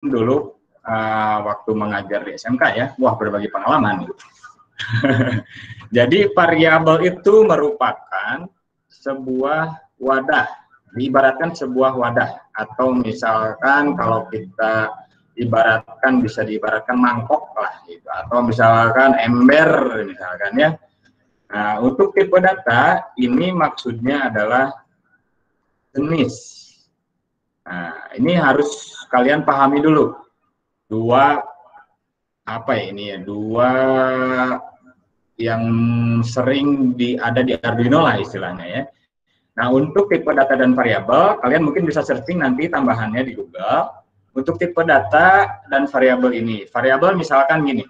dulu waktu mengajar di SMK ya, wah berbagi pengalaman. Jadi variabel itu merupakan sebuah wadah, diibaratkan sebuah wadah, atau misalkan kalau kita ibaratkan bisa diibaratkan mangkok lah gitu, atau misalkan ember misalkan ya. Nah, untuk tipe data ini maksudnya adalah jenis. Nah, ini harus kalian pahami dulu. Dua apa ya ini ya? Dua yang sering ada di Arduino lah istilahnya ya. Nah, untuk tipe data dan variabel, kalian mungkin bisa searching nanti tambahannya di Google. Untuk tipe data dan variabel ini. Variabel misalkan gini.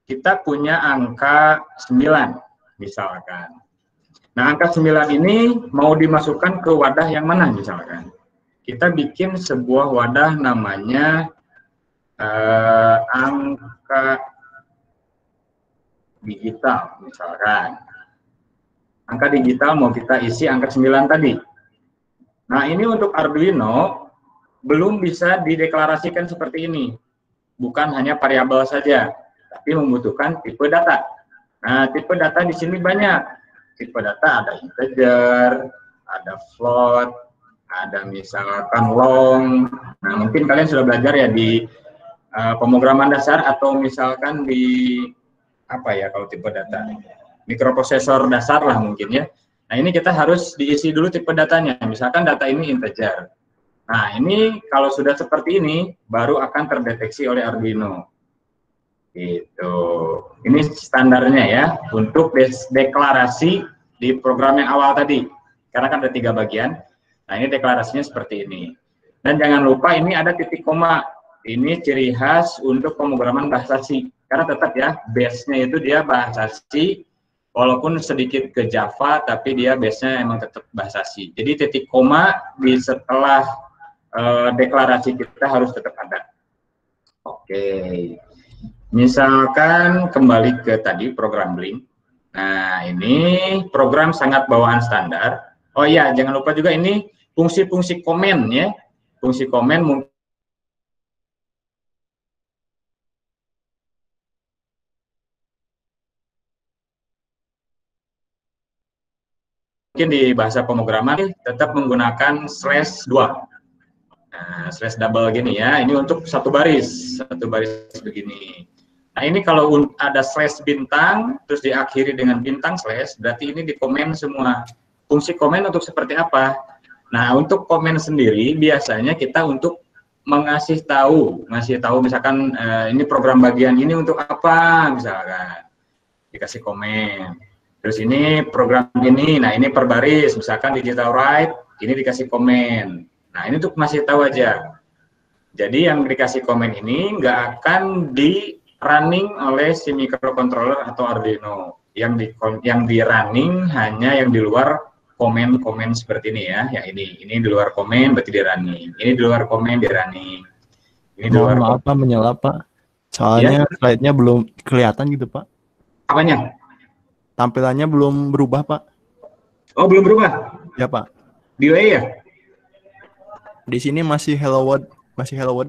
Kita punya angka 9 misalkan. Nah, angka 9 ini mau dimasukkan ke wadah yang mana misalkan. Kita bikin sebuah wadah namanya angka digital misalkan. Angka digital mau kita isi angka 9 tadi. Nah, ini untuk Arduino belum bisa dideklarasikan seperti ini. Bukan hanya variabel saja, tapi membutuhkan tipe data. Nah, tipe data di sini banyak. Tipe data ada integer, ada float, ada misalkan long. Nah, mungkin kalian sudah belajar ya di pemrograman dasar atau misalkan di apa ya kalau tipe data, mikroprosesor dasar lah mungkin ya. Nah, ini kita harus diisi dulu tipe datanya. Misalkan data ini integer. Nah, ini kalau sudah seperti ini baru akan terdeteksi oleh Arduino. Gitu. Ini standarnya ya untuk deklarasi di program yang awal tadi. Karena kan ada 3 bagian. Nah, ini deklarasinya seperti ini. Dan jangan lupa ini ada titik koma. Ini ciri khas untuk pemrograman bahasa C. Karena tetap ya, base-nya itu dia bahasa C, walaupun sedikit ke Java, tapi dia base-nya emang tetap bahasa C. Jadi titik koma di setelah deklarasi kita harus tetap ada. Oke. Misalkan kembali ke tadi program Blink. Nah, ini program sangat bawaan standar. Oh iya, jangan lupa juga ini fungsi-fungsi komen ya. Fungsi komen mungkin di bahasa pemrograman tetap menggunakan /2. Nah, /double gini ya. Ini untuk satu baris begini. Nah, ini kalau ada slash bintang, terus diakhiri dengan bintang slash, berarti ini di komen semua. Fungsi komen untuk seperti apa? Nah, untuk komen sendiri, biasanya kita untuk ngasih tahu misalkan ini program bagian ini untuk apa, misalkan. Dikasih komen. Terus ini program ini, nah ini per baris, misalkan digital write, ini dikasih komen. Nah, ini untuk ngasih tahu aja. Jadi yang dikasih komen ini nggak akan di running oleh si microcontroller atau Arduino. Yang di running hanya yang di luar komen-komen seperti ini ya. Yang ini di luar komen berarti di running. Ini di luar komen di running. Ini di luar maaf Pak, menyela Pak. Soalnya ya? Slide-nya belum kelihatan gitu Pak. Apanya? Tampilannya belum berubah Pak. Oh, belum berubah? Ya Pak. Delay ya? Di sini masih hello world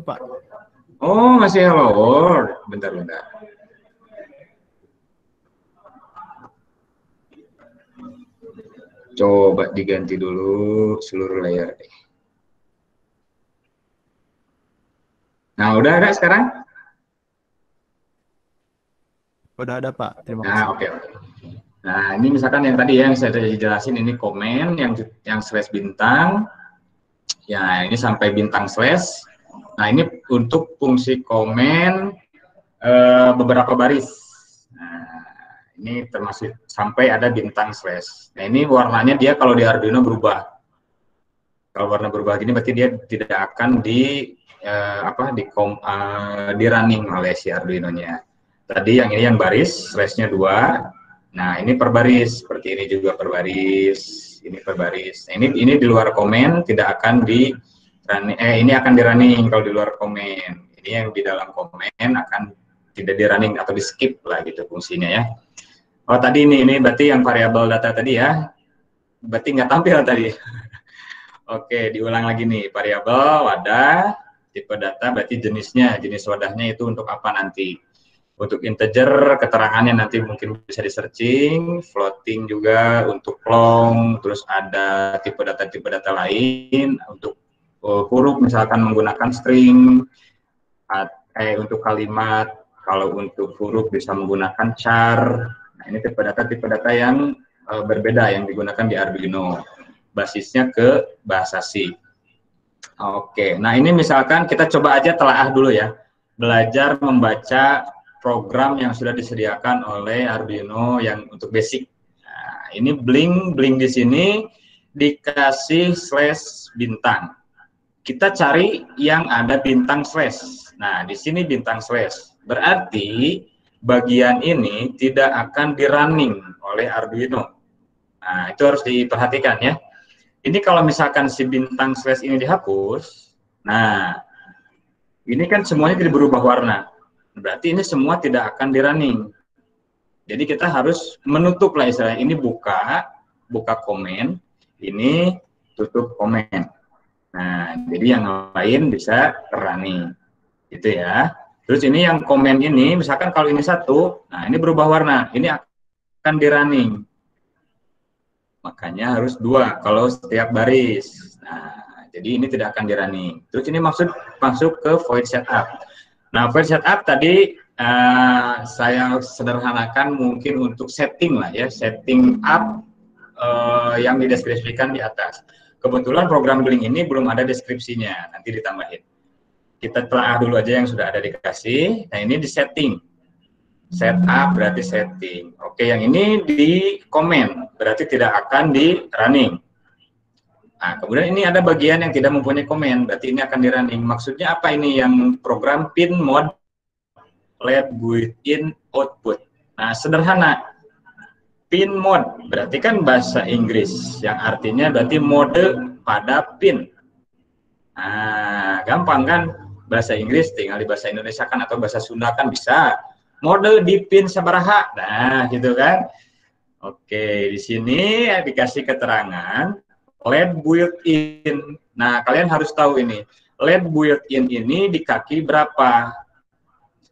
Pak. Oh, masih hello world. Bentar. Coba diganti dulu seluruh layar deh. Nah, udah ada sekarang? Udah ada Pak, terima kasih. Nah, oke. Nah, ini misalkan yang tadi ya, yang saya jelasin ini komen yang slash bintang. Ya, ini sampai bintang slash. Nah, ini untuk fungsi komen beberapa baris. Nah, ini termasuk sampai ada bintang slash. Nah, ini warnanya dia kalau di Arduino berubah. Kalau warna berubah gini berarti dia tidak akan di running oleh si Arduino-nya. Tadi yang ini yang baris, slash-nya 2. Nah, ini per baris, seperti ini juga per baris, ini per baris. Nah, ini di luar komen tidak akan di running, ini akan di running kalau di luar komen. Ini yang di dalam komen akan tidak di running atau di skip lah gitu fungsinya ya. Oh, tadi ini berarti yang variabel data tadi ya. Berarti nggak tampil tadi. Oke, diulang lagi nih, variabel wadah, tipe data berarti jenisnya, jenis wadahnya itu untuk apa nanti. Untuk integer keterangannya nanti mungkin bisa di searching, floating juga untuk long, terus ada tipe data lain untuk huruf misalkan menggunakan string, untuk kalimat kalau untuk huruf bisa menggunakan char. Nah, ini tipe data yang berbeda yang digunakan di Arduino. Basisnya ke bahasa C. Oke, nah ini misalkan kita coba aja telaah dulu ya. Belajar membaca program yang sudah disediakan oleh Arduino yang untuk basic. Nah, ini blink di sini dikasih slash bintang. Kita cari yang ada bintang slash. Nah, di sini bintang slash. Berarti bagian ini tidak akan di-running oleh Arduino. Nah, itu harus diperhatikan ya. Ini kalau misalkan si bintang slash ini dihapus, nah, ini kan semuanya tidak berubah warna. Berarti ini semua tidak akan di-running. Jadi kita harus menutup lah istilahnya. Ini buka komen, ini tutup komen. Nah, jadi yang lain bisa running. Gitu ya. Terus ini yang komen ini, misalkan kalau ini satu, nah ini berubah warna, ini akan di-running. Makanya harus 2 kalau setiap baris. Nah, jadi ini tidak akan di-running. Terus ini masuk ke void setup. Nah, void setup tadi saya sederhanakan mungkin untuk setting lah ya, setting up yang dideskripsikan di atas. Kebetulan program Blink ini belum ada deskripsinya, nanti ditambahin. Kita telah dulu aja yang sudah ada dikasih. Nah, ini di setting. Setup berarti setting. Oke, yang ini di comment berarti tidak akan di running. Nah, kemudian ini ada bagian yang tidak mempunyai komen, berarti ini akan di running. Maksudnya apa ini yang program pin mode LED built-in output. Nah, sederhana. Pin mode berarti kan bahasa Inggris yang artinya berarti mode pada pin. Nah, gampang kan? Bahasa Inggris tinggal di bahasa Indonesia kan atau bahasa Sunda kan bisa. Mode di pin sabaraha. Nah, gitu kan. Oke, di sini dikasih keterangan LED built-in. Nah, kalian harus tahu ini. LED built-in ini di kaki berapa?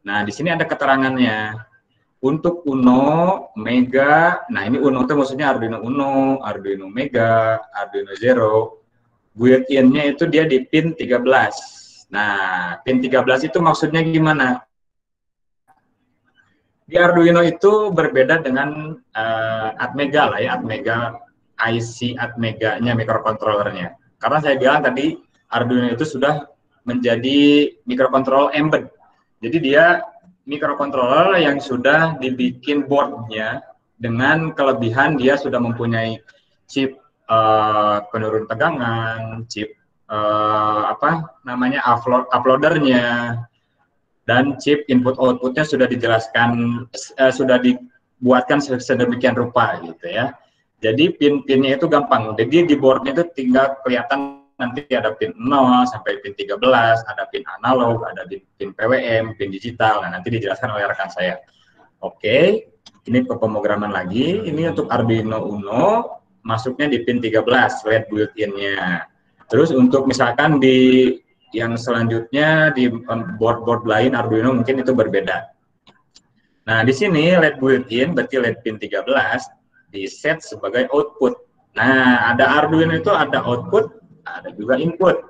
Nah, di sini ada keterangannya. Untuk Uno, Mega, nah ini Uno itu maksudnya Arduino Uno, Arduino Mega, Arduino Zero. Built-in-nya itu dia di pin 13. Nah, pin 13 itu maksudnya gimana? Di Arduino itu berbeda dengan Atmega lah ya, Atmega IC Atmega-nya mikrokontrolernya. Karena saya bilang tadi Arduino itu sudah menjadi mikrokontroler embed. Jadi dia mikrokontroler yang sudah dibikin boardnya dengan kelebihan dia sudah mempunyai chip penurun tegangan, chip uploadernya, dan chip input outputnya sudah dijelaskan, sudah dibuatkan sedemikian rupa gitu ya. Jadi pin-pinnya itu gampang. Jadi di boardnya itu tinggal kelihatan nanti ada pin 0 sampai pin 13, ada pin analog, ada pin PWM, pin digital. Nah, nanti dijelaskan oleh rekan saya. Oke, ini pemrograman lagi. Ini untuk Arduino Uno masuknya di pin 13 LED built-in-nya. Terus untuk misalkan di yang selanjutnya di board-board lain Arduino mungkin itu berbeda. Nah, di sini LED built-in berarti LED pin 13 di set sebagai output. Nah, ada Arduino itu ada output, ada juga input.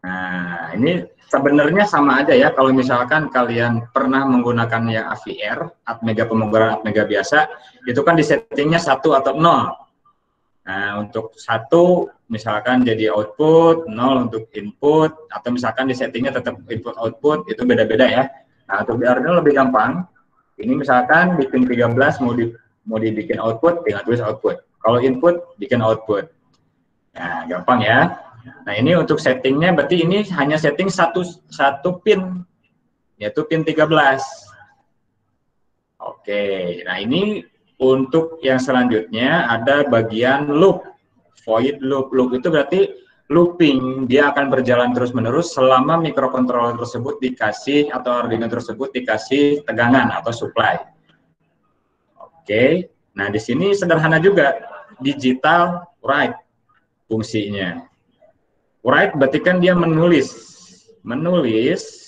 Nah, ini sebenarnya sama aja ya kalau misalkan kalian pernah menggunakan yang AVR, Atmega pemrograman Atmega biasa, itu kan di settingnya 1 atau 0. Nah, untuk 1 misalkan jadi output, 0 untuk input, atau misalkan di settingnya tetap input output, itu beda-beda ya. Nah, untuk di Arduino lebih gampang. Ini misalkan di pin 13 mau dibikin output, tinggal tulis output. Kalau input, bikin output. Nah, gampang ya. Nah, ini untuk settingnya berarti ini hanya setting satu pin, yaitu pin 13. Oke, nah ini untuk yang selanjutnya ada bagian loop, void loop. Loop itu berarti looping, dia akan berjalan terus-menerus selama mikrokontroler tersebut dikasih atau Arduino tersebut dikasih tegangan atau supply. Oke, nah di sini sederhana juga, digital write fungsinya. Write berarti kan dia menulis. menulis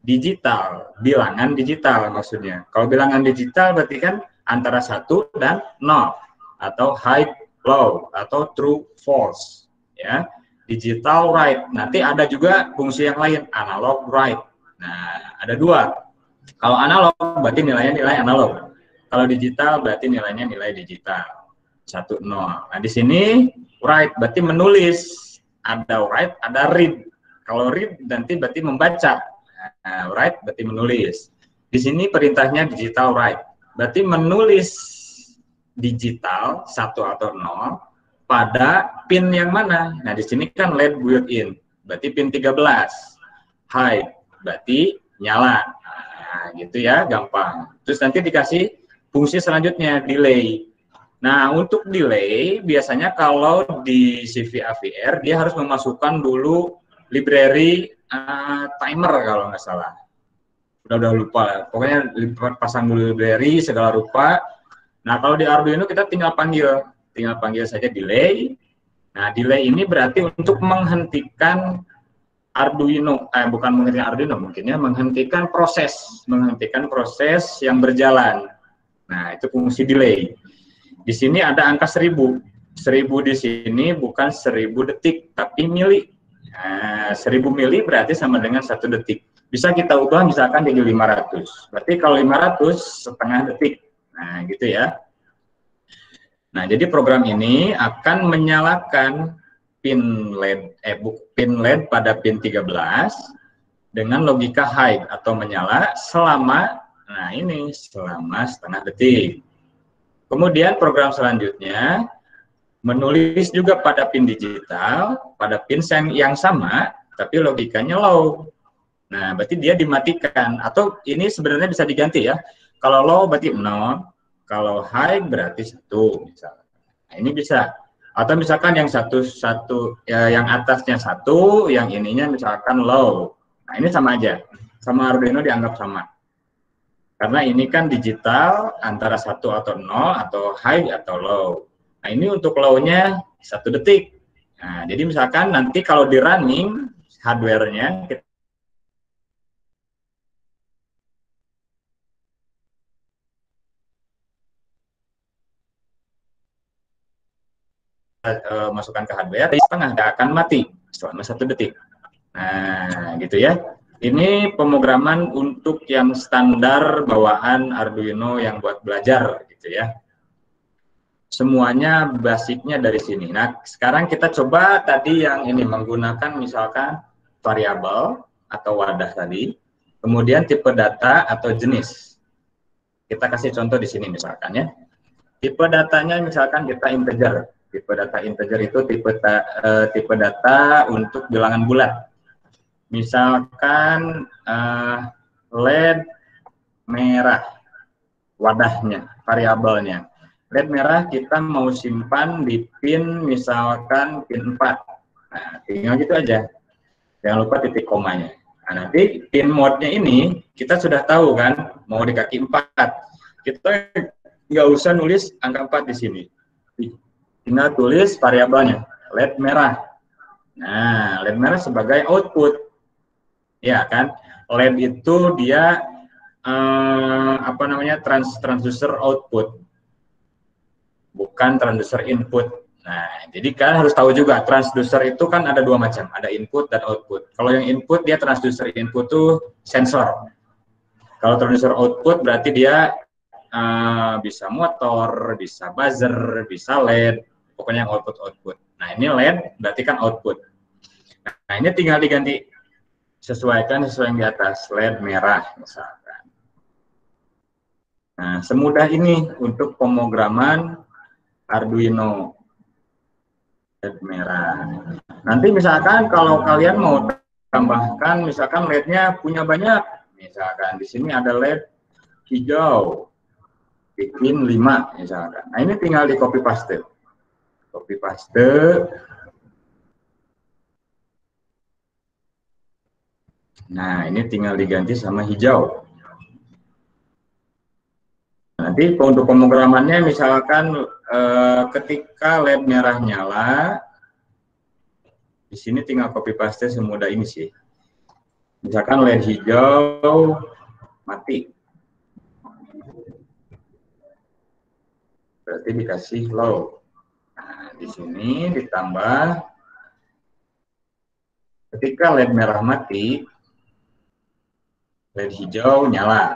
digital, bilangan digital maksudnya. Kalau bilangan digital berarti kan antara 1 dan 0, atau high, low, atau true, false. Ya, digital write. Nanti ada juga fungsi yang lain, analog write. Nah, ada dua. Kalau analog berarti nilainya nilai analog. Kalau digital berarti nilainya nilai digital. 1, 0. Nah, di sini write berarti menulis. Ada write, ada read. Kalau read nanti berarti membaca. Nah, write berarti menulis. Di sini perintahnya digital write. Berarti menulis digital 1 atau 0 pada pin yang mana? Nah, di sini kan LED built-in. Berarti pin 13. High berarti nyala. Nah, gitu ya, gampang. Terus nanti dikasih fungsi selanjutnya, delay. Nah, untuk delay, biasanya kalau di CV AVR, dia harus memasukkan dulu library timer kalau nggak salah. Udah lupa. Pokoknya pasang dulu library, segala rupa. Nah, kalau di Arduino kita tinggal panggil saja delay. Nah, delay ini berarti untuk menghentikan Arduino, bukan menghentikan Arduino, mungkinnya menghentikan proses yang berjalan. Nah, itu fungsi delay. Di sini ada angka 1000. 1000 di sini bukan 1000 detik, tapi mili. Nah, 1000 mili berarti sama dengan 1 detik. Bisa kita ubah misalkan jadi 500. Berarti kalau 500 setengah detik. Nah, gitu ya. Nah, jadi program ini akan menyalakan pin LED pada pin 13 dengan logika high atau menyala selama selama setengah detik. Kemudian program selanjutnya menulis juga pada pin digital, pada pin yang sama, tapi logikanya low. Nah, berarti dia dimatikan, atau ini sebenarnya bisa diganti ya. Kalau low berarti 0, kalau high berarti 1 misalnya. Nah, ini bisa. Atau misalkan yang yang atasnya 1, yang ininya misalkan low. Nah, ini sama aja. Sama Arduino dianggap sama. Karena ini kan digital antara 1 atau 0, atau high atau low. Nah, ini untuk low-nya 1 detik. Nah, jadi misalkan nanti kalau di running hardware-nya, kita masukkan ke hardware, setengah nggak akan mati selama 1 detik. Nah, gitu ya. Ini pemrograman untuk yang standar bawaan Arduino yang buat belajar, gitu ya. Semuanya basicnya dari sini. Nah, sekarang kita coba tadi yang ini menggunakan misalkan variabel atau wadah tadi, kemudian tipe data atau jenis. Kita kasih contoh di sini misalkan ya. Tipe datanya misalkan kita integer. Tipe data integer itu tipe data untuk bilangan bulat. Misalkan LED merah wadahnya, variabelnya. LED merah kita mau simpan di pin misalkan pin 4. Nah, tinggal gitu aja. Jangan lupa titik komanya. Nah, nanti pin mode-nya ini kita sudah tahu kan, mau di kaki 4. Kita nggak usah nulis angka 4 di sini. Tinggal tulis variabelnya, LED merah. Nah, LED merah sebagai output. Ya kan, LED itu dia transducer output, bukan transducer input. Nah, jadi kalian harus tahu juga transducer itu kan ada 2 macam, ada input dan output. Kalau yang input dia transducer input tuh sensor. Kalau transducer output berarti dia bisa motor, bisa buzzer, bisa LED, pokoknya yang output. Nah, ini LED berarti kan output. Nah, ini tinggal diganti. Sesuaikan sesuai yang di atas, LED merah misalkan. Nah, semudah ini untuk pemrograman Arduino LED merah. Nanti misalkan kalau kalian mau tambahkan, misalkan LED-nya punya banyak, misalkan di sini ada LED hijau, bikin 5 misalkan. Nah, ini tinggal di copy paste. Nah, ini tinggal diganti sama hijau. Nanti untuk pemrogramannya misalkan ketika LED merah nyala, di sini tinggal copy paste semudah ini sih. Misalkan LED hijau mati, berarti dikasih low. Nah, di sini ditambah ketika LED merah mati, LED hijau nyala.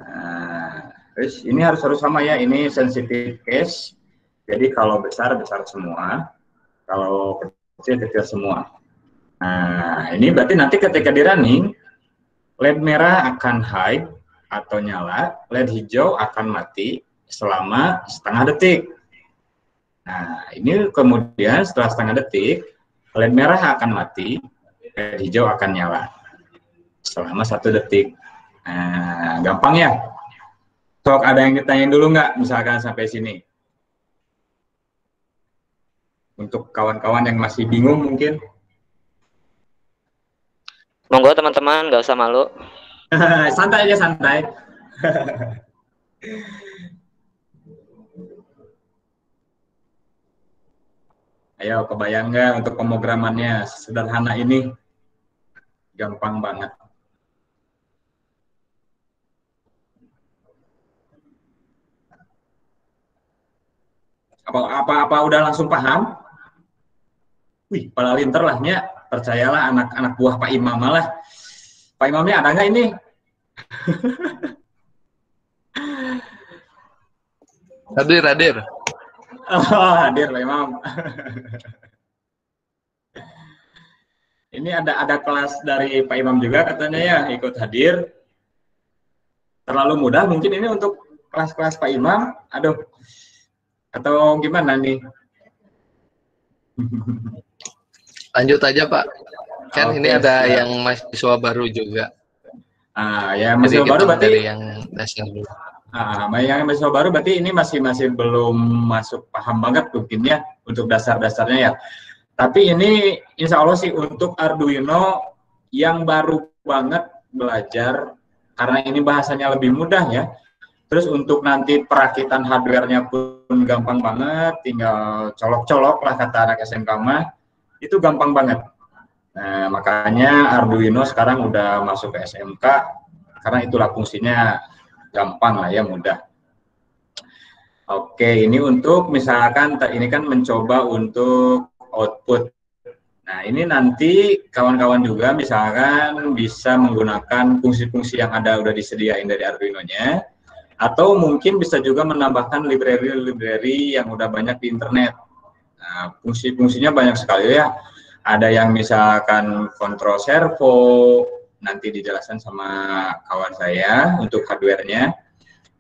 Nah, terus ini harus sama ya, ini sensitive case. Jadi kalau besar semua, kalau kecil semua. Nah, ini berarti nanti ketika di running, LED merah akan high atau nyala, LED hijau akan mati selama setengah detik. Nah, ini kemudian setelah setengah detik, LED merah akan mati, LED hijau akan nyala selama 1 detik. Nah, gampang ya? Sok ada yang ditanyain dulu nggak, misalkan sampai sini? Untuk kawan-kawan yang masih bingung mungkin. Monggo teman-teman, nggak usah malu. Santai aja, santai. Ayo, kebayang nggak untuk pemrogramannya sederhana ini? Gampang banget. Apa udah langsung paham? Wih, pada linter lahnya, percayalah anak-anak buah Pak Imam malah. Pak Imamnya ada nggak ini? Hadir. Oh, hadir Pak Imam. Ini ada kelas dari Pak Imam juga katanya ya, ikut hadir. Terlalu mudah mungkin ini untuk kelas-kelas Pak Imam. Aduh, atau gimana nih? Lanjut aja Pak. Kan Oke, ini ada siap. yang mahasiswa baru juga. Ya mahasiswa baru berarti dari yang dasar dulu. yang mahasiswa baru berarti ini masih belum masuk paham banget mungkin ya untuk dasar-dasarnya ya. Tapi ini insya Allah sih untuk Arduino yang baru banget belajar, karena ini bahasanya lebih mudah ya. Terus untuk nanti perakitan hardware-nya pun gampang banget, tinggal colok-colok lah kata anak SMK mah, itu gampang banget. Nah, makanya Arduino sekarang udah masuk ke SMK, karena itulah fungsinya gampang lah ya, mudah. Oke, ini untuk misalkan ini kan mencoba untuk output. Nah, ini nanti kawan-kawan juga misalkan bisa menggunakan fungsi-fungsi yang udah disediain dari Arduino-nya, atau mungkin bisa juga menambahkan library-library yang udah banyak di internet. Nah, fungsi-fungsinya banyak sekali ya. Ada yang misalkan kontrol servo, nanti dijelaskan sama kawan saya untuk hardware-nya.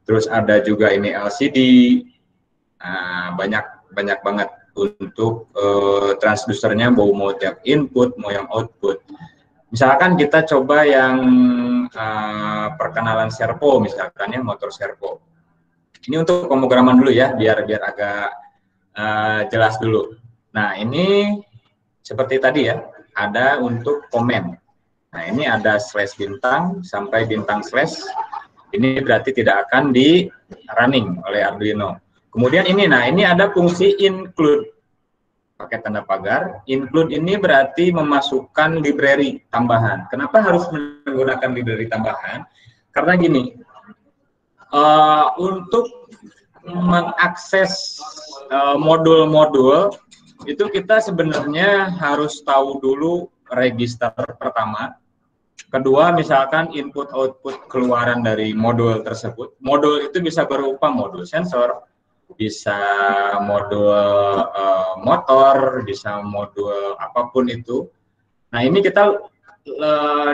Terus ada juga ini LCD, banyak banget untuk transducernya, mau yang input, mau yang output. Misalkan kita coba yang perkenalan servo, misalkan ya motor servo. Ini untuk pemrograman dulu ya, biar agak jelas dulu. Nah, ini seperti tadi ya, ada untuk komen. Nah, ini ada slash bintang sampai bintang slash. Ini berarti tidak akan di running oleh Arduino. Kemudian ini, nah ini ada fungsi include. Pakai tanda pagar. Include ini berarti memasukkan library tambahan. Kenapa harus menggunakan library tambahan? Karena gini, untuk mengakses modul-modul itu kita sebenarnya harus tahu dulu register pertama. Kedua, misalkan input output keluaran dari modul tersebut. Modul itu bisa berupa modul sensor, bisa modul motor, bisa modul apapun itu. Nah, ini kita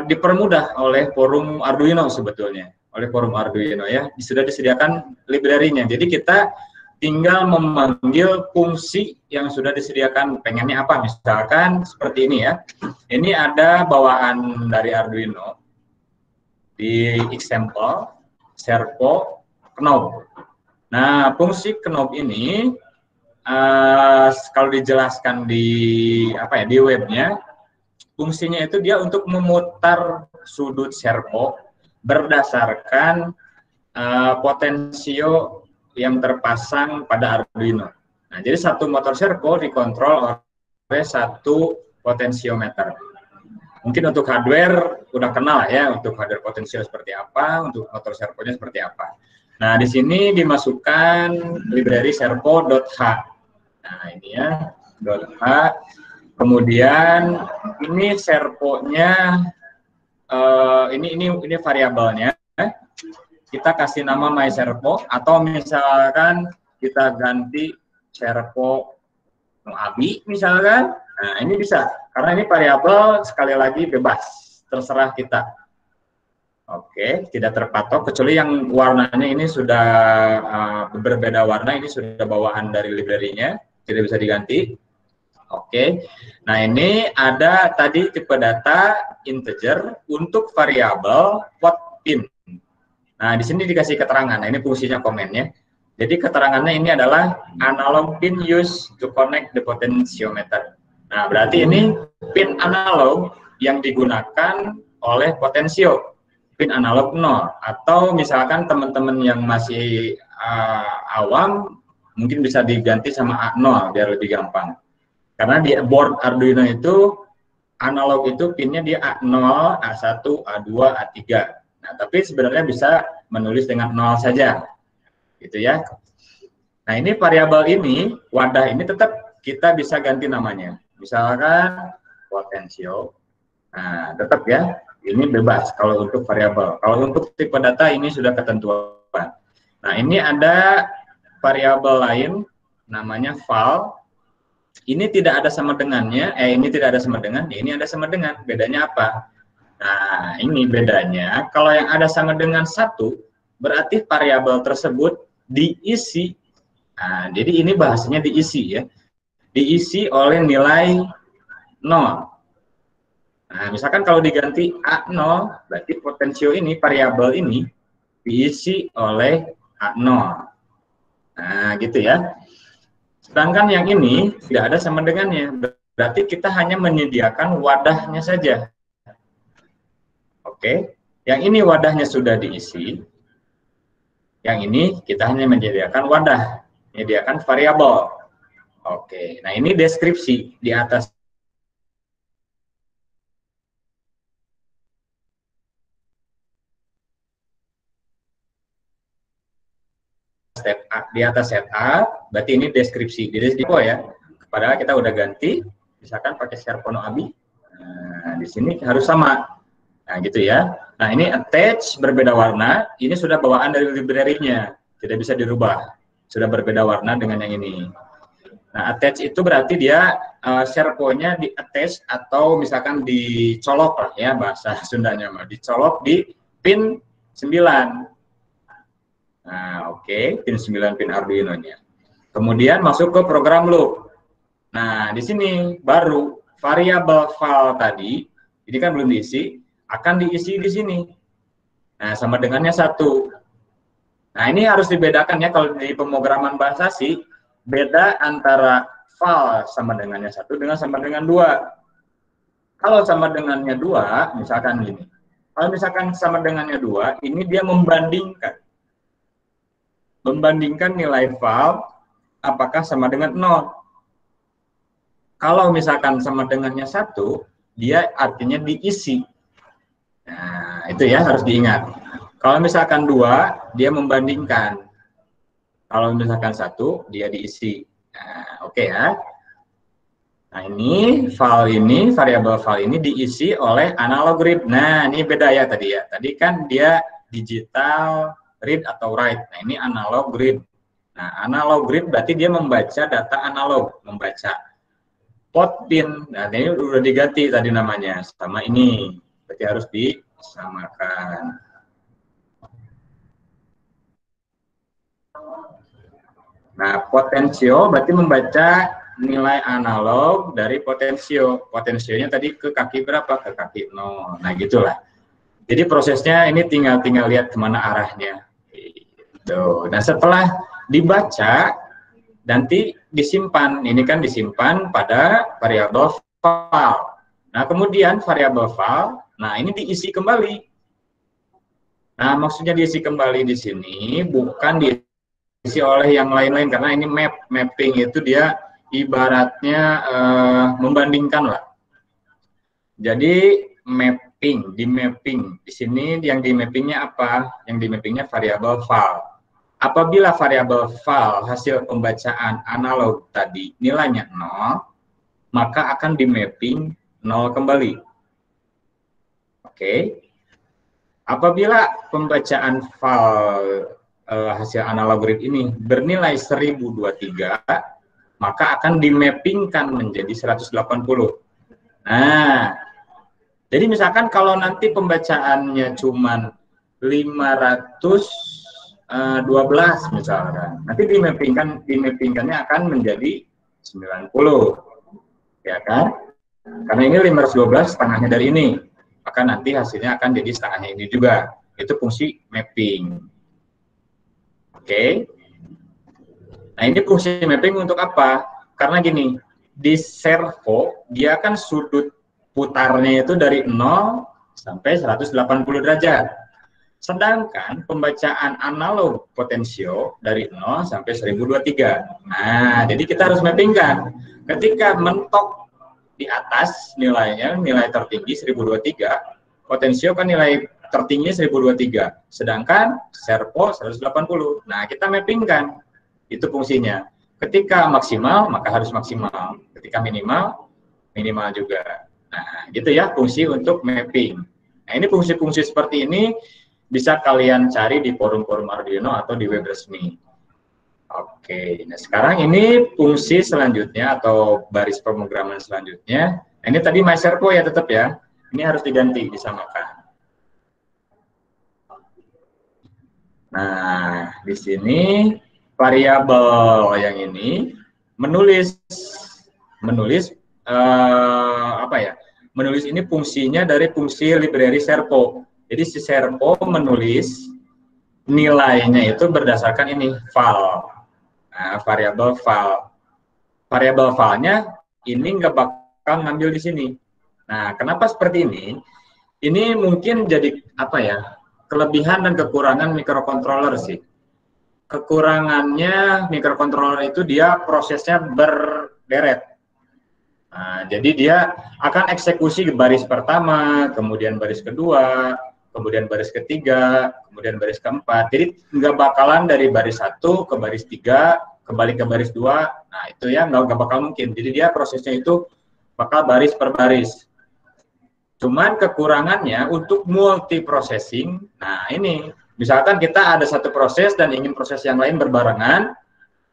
dipermudah oleh forum Arduino sebetulnya. Oleh forum Arduino ya, sudah disediakan library-nya. Jadi kita tinggal memanggil fungsi yang sudah disediakan, pengennya apa, misalkan seperti ini ya. Ini ada bawaan dari Arduino di example servo knob. Nah, fungsi knob ini kalau dijelaskan di di webnya, fungsinya itu dia untuk memutar sudut servo berdasarkan potensio yang terpasang pada Arduino. Nah, jadi satu motor servo dikontrol oleh satu potensiometer. Mungkin untuk hardware udah kenal ya, untuk hardware potensial seperti apa, untuk motor servonya seperti apa. Nah, di sini dimasukkan library servo.h. Nah, ini ya, .h. Kemudian ini servonya, ini variabelnya. Kita kasih nama myServo, atau misalkan kita ganti servo abi misalkan. Nah, ini bisa, karena ini variabel sekali lagi bebas, terserah kita. Oke, tidak terpatok, kecuali yang warnanya ini sudah berbeda warna, ini sudah bawaan dari library-nya, tidak bisa diganti. Oke, nah ini ada tadi tipe data integer untuk variabel pot pin. Nah, di sini dikasih keterangan, nah ini fungsinya komennya. Jadi keterangannya ini adalah analog pin used to connect the potentiometer. Nah, berarti ini pin analog yang digunakan oleh potensio, pin analog 0. Atau misalkan teman-teman yang masih awam, mungkin bisa diganti sama A0 biar lebih gampang. Karena di board Arduino itu, analog itu pinnya dia A0, A1, A2, A3. Nah, tapi sebenarnya bisa menulis dengan 0 saja. Gitu ya. Nah, ini variabel ini, wadah ini tetap kita bisa ganti namanya. Misalkan potensio. Nah, tetap ya, ini bebas kalau untuk variabel. Kalau untuk tipe data ini sudah ketentuan. Nah, ini ada variabel lain namanya val. Ini tidak ada sama dengannya, ini tidak ada sama dengan, ini ada sama dengan. Bedanya apa? Nah, ini bedanya. Kalau yang ada sama dengan 1, berarti variabel tersebut diisi. Nah, jadi ini bahasanya diisi ya. Diisi oleh nilai 0. Nah, misalkan kalau diganti A0, berarti potensio ini, variabel ini, diisi oleh A0. Nah, gitu ya. Sedangkan yang ini tidak ada sama dengannya. Berarti kita hanya menyediakan wadahnya saja. Oke, yang ini wadahnya sudah diisi. Yang ini kita hanya menyediakan wadah, menyediakan variabel. Oke, nah ini deskripsi di atas. Di atas setup, berarti ini deskripsi. Jadi ya, padahal kita udah ganti, misalkan pakai servo abi. Nah, di sini harus sama. Nah, gitu ya. Nah, ini attach berbeda warna, ini sudah bawaan dari library-nya, tidak bisa dirubah. Sudah berbeda warna dengan yang ini. Nah, attach itu berarti dia servonya di attach atau misalkan dicolok lah ya, bahasa Sundanya mah, dicolok di pin 9. Nah, oke, pin 9 pin Arduino-nya. Kemudian masuk ke program loop. Nah, di sini baru variabel val tadi, ini kan belum diisi, akan diisi di sini. Nah, sama dengannya 1. Nah, ini harus dibedakan ya, kalau di pemrograman bahasa C, beda antara val sama dengannya 1 dengan sama dengan 2. Kalau sama dengannya 2, misalkan gini. Kalau misalkan sama dengannya 2, ini dia membandingkan. Membandingkan nilai val apakah sama dengan 0. Kalau misalkan sama dengannya 1, dia artinya diisi. Nah, itu ya harus diingat. Kalau misalkan 2, dia membandingkan. Kalau misalkan 1, dia diisi. Nah, oke ya. Nah, ini val ini, variabel val ini diisi oleh analog read. Nah, ini beda ya tadi ya. Tadi kan dia digital read atau write. Nah, ini analog read. Nah, analog read berarti dia membaca data analog, membaca pot pin. Nah, ini udah diganti tadi namanya sama ini. Berarti harus disamakan. Nah, potensio berarti membaca nilai analog dari potensio. Potensionya tadi ke kaki berapa? Ke kaki 0. Nah, gitulah. Jadi prosesnya ini tinggal lihat kemana arahnya. Gitu. Nah, setelah dibaca, nanti disimpan. Ini kan disimpan pada variabel val. Nah, kemudian variabel val, nah ini diisi kembali. Nah, maksudnya diisi kembali di sini bukan diisi oleh yang lain-lain, karena ini mapping itu dia ibaratnya membandingkan lah. Jadi di mapping di sini yang di mappingnya apa? Yang di mappingnya variabel val. Apabila variabel val hasil pembacaan analog tadi nilainya 0, maka akan di mapping 0 kembali. Oke. Apabila pembacaan val hasil analog read ini bernilai 1023, maka akan dimappingkan menjadi 180. Nah, jadi misalkan kalau nanti pembacaannya cuman 512 misalkan, nanti dimappingkannya akan menjadi 90, ya kan? Karena ini 512 setengahnya dari ini, maka nanti hasilnya akan jadi setengahnya ini juga. Itu fungsi mapping. Oke. Nah, ini fungsi mapping untuk apa? Karena gini, di servo dia kan sudut putarnya itu dari 0 sampai 180 derajat. Sedangkan pembacaan analog potensio dari 0 sampai 1023. Nah, jadi kita harus mappingkan. Ketika mentok di atas nilainya, nilai tertinggi 1023, potensio kan nilai tertinggi 1023, sedangkan servo 180. Nah, kita mappingkan. Itu fungsinya. Ketika maksimal, maka harus maksimal. Ketika minimal, minimal juga. Nah, gitu ya fungsi untuk mapping. Nah, ini fungsi-fungsi seperti ini bisa kalian cari di forum-forum Arduino atau di web resmi. Oke, nah sekarang ini fungsi selanjutnya atau baris pemrograman selanjutnya. Nah, ini tadi myservo ya tetap ya. Ini harus diganti, disamakan. Nah, di sini variabel yang ini menulis apa ya? Menulis ini fungsinya dari fungsi library servo. Jadi si servo menulis nilainya itu berdasarkan ini val. Nah, variabel val. Variabel valnya ini nggak bakal ngambil di sini. Nah, kenapa seperti ini? Ini mungkin jadi apa ya? Kelebihan dan kekurangan microcontroller sih. Kekurangannya microcontroller itu dia prosesnya berderet. Nah, jadi dia akan eksekusi baris pertama, kemudian baris kedua, kemudian baris ketiga, kemudian baris keempat. Jadi nggak bakalan dari baris 1 ke baris 3, kembali ke baris 2. Nah, itu ya nggak bakal mungkin. Jadi dia prosesnya itu bakal baris per baris. Cuman kekurangannya untuk multi processing, nah ini, misalkan kita ada satu proses dan ingin proses yang lain berbarengan,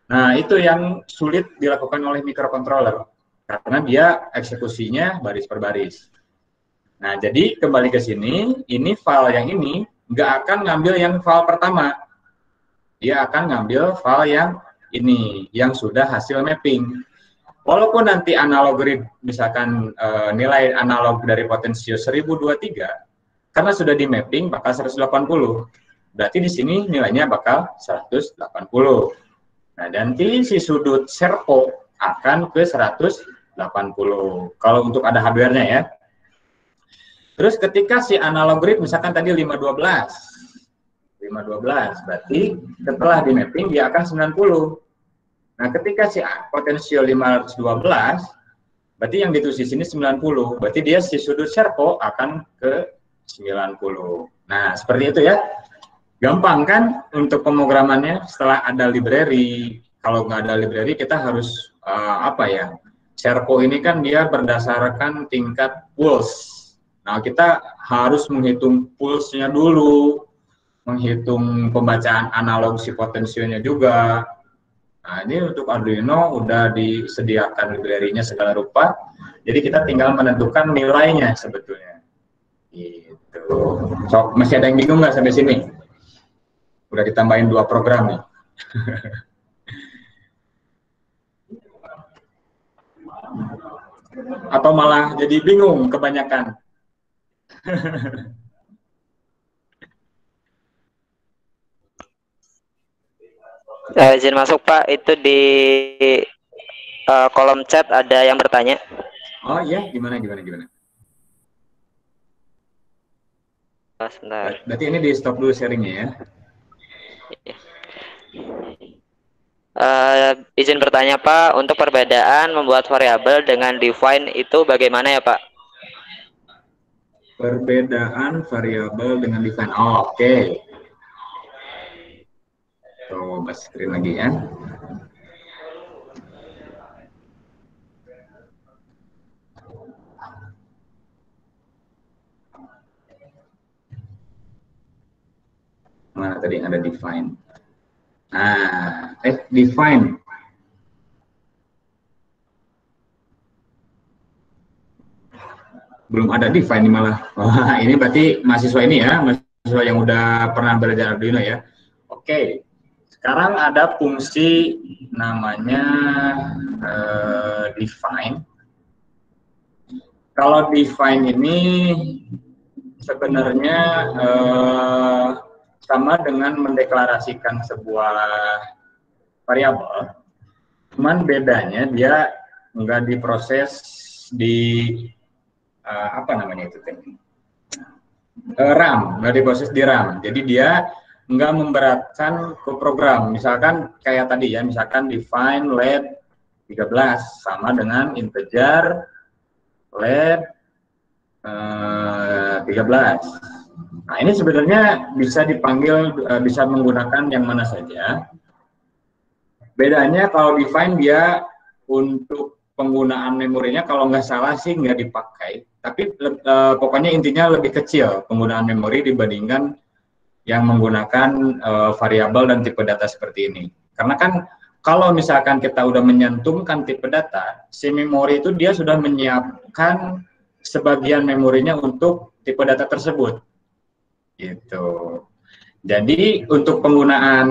nah itu yang sulit dilakukan oleh microcontroller, karena dia eksekusinya baris per baris. Nah, jadi kembali ke sini, ini file yang ini nggak akan ngambil yang file pertama, dia akan ngambil file yang ini, yang sudah hasil mapping. Walaupun nanti analog read, misalkan nilai analog dari potensio 1023, karena sudah di mapping bakal 180. Berarti di sini nilainya bakal 180. Nah, nanti si sudut servo akan ke 180. Kalau untuk ada hardware-nya ya. Terus ketika si analog read, misalkan tadi 512, berarti setelah di mapping dia akan 90. Nah, ketika si potensio 512, berarti yang ditulis di sini 90. Berarti dia si sudut servo akan ke 90. Nah, seperti itu ya. Gampang kan untuk pemrogramannya setelah ada library. Kalau nggak ada library, kita harus apa ya? Servo ini kan dia berdasarkan tingkat pulse. Nah, kita harus menghitung pulse-nya dulu, menghitung pembacaan analog si potensionya juga. Nah, ini untuk Arduino udah disediakan library-nya segala rupa, jadi kita tinggal menentukan nilainya sebetulnya. Gitu. So, masih ada yang bingung nggak sampai sini? Udah ditambahin 2 program nih. Atau malah jadi bingung kebanyakan? Izin masuk Pak, itu di kolom chat ada yang bertanya. Oh iya, gimana? Sebentar. Berarti ini di stop dulu sharingnya ya. Izin bertanya Pak, untuk perbedaan membuat variabel dengan define itu bagaimana ya Pak? Perbedaan variabel dengan define. Oh, oke. Coba screen lagi ya. Mana tadi ada define. Nah, define. Belum ada define malah. Wah, ini berarti mahasiswa ini ya, mahasiswa yang udah pernah belajar Arduino ya. Oke, sekarang ada fungsi namanya define. Kalau define ini sebenarnya sama dengan mendeklarasikan sebuah variabel, cuman bedanya dia nggak diproses di apa namanya itu RAM, nggak diproses di RAM. Jadi dia nggak memberatkan ke program. Misalkan kayak tadi ya, misalkan define let 13 sama dengan integer let 13. Nah, ini sebenarnya bisa dipanggil, bisa menggunakan yang mana saja. Bedanya kalau define dia untuk penggunaan memorinya kalau nggak salah sih nggak dipakai. Tapi pokoknya intinya lebih kecil penggunaan memori dibandingkan yang menggunakan variabel dan tipe data seperti ini. Karena kan kalau misalkan kita udah menyantumkan tipe data, si memori itu dia sudah menyiapkan sebagian memorinya untuk tipe data tersebut. Gitu. Jadi untuk penggunaan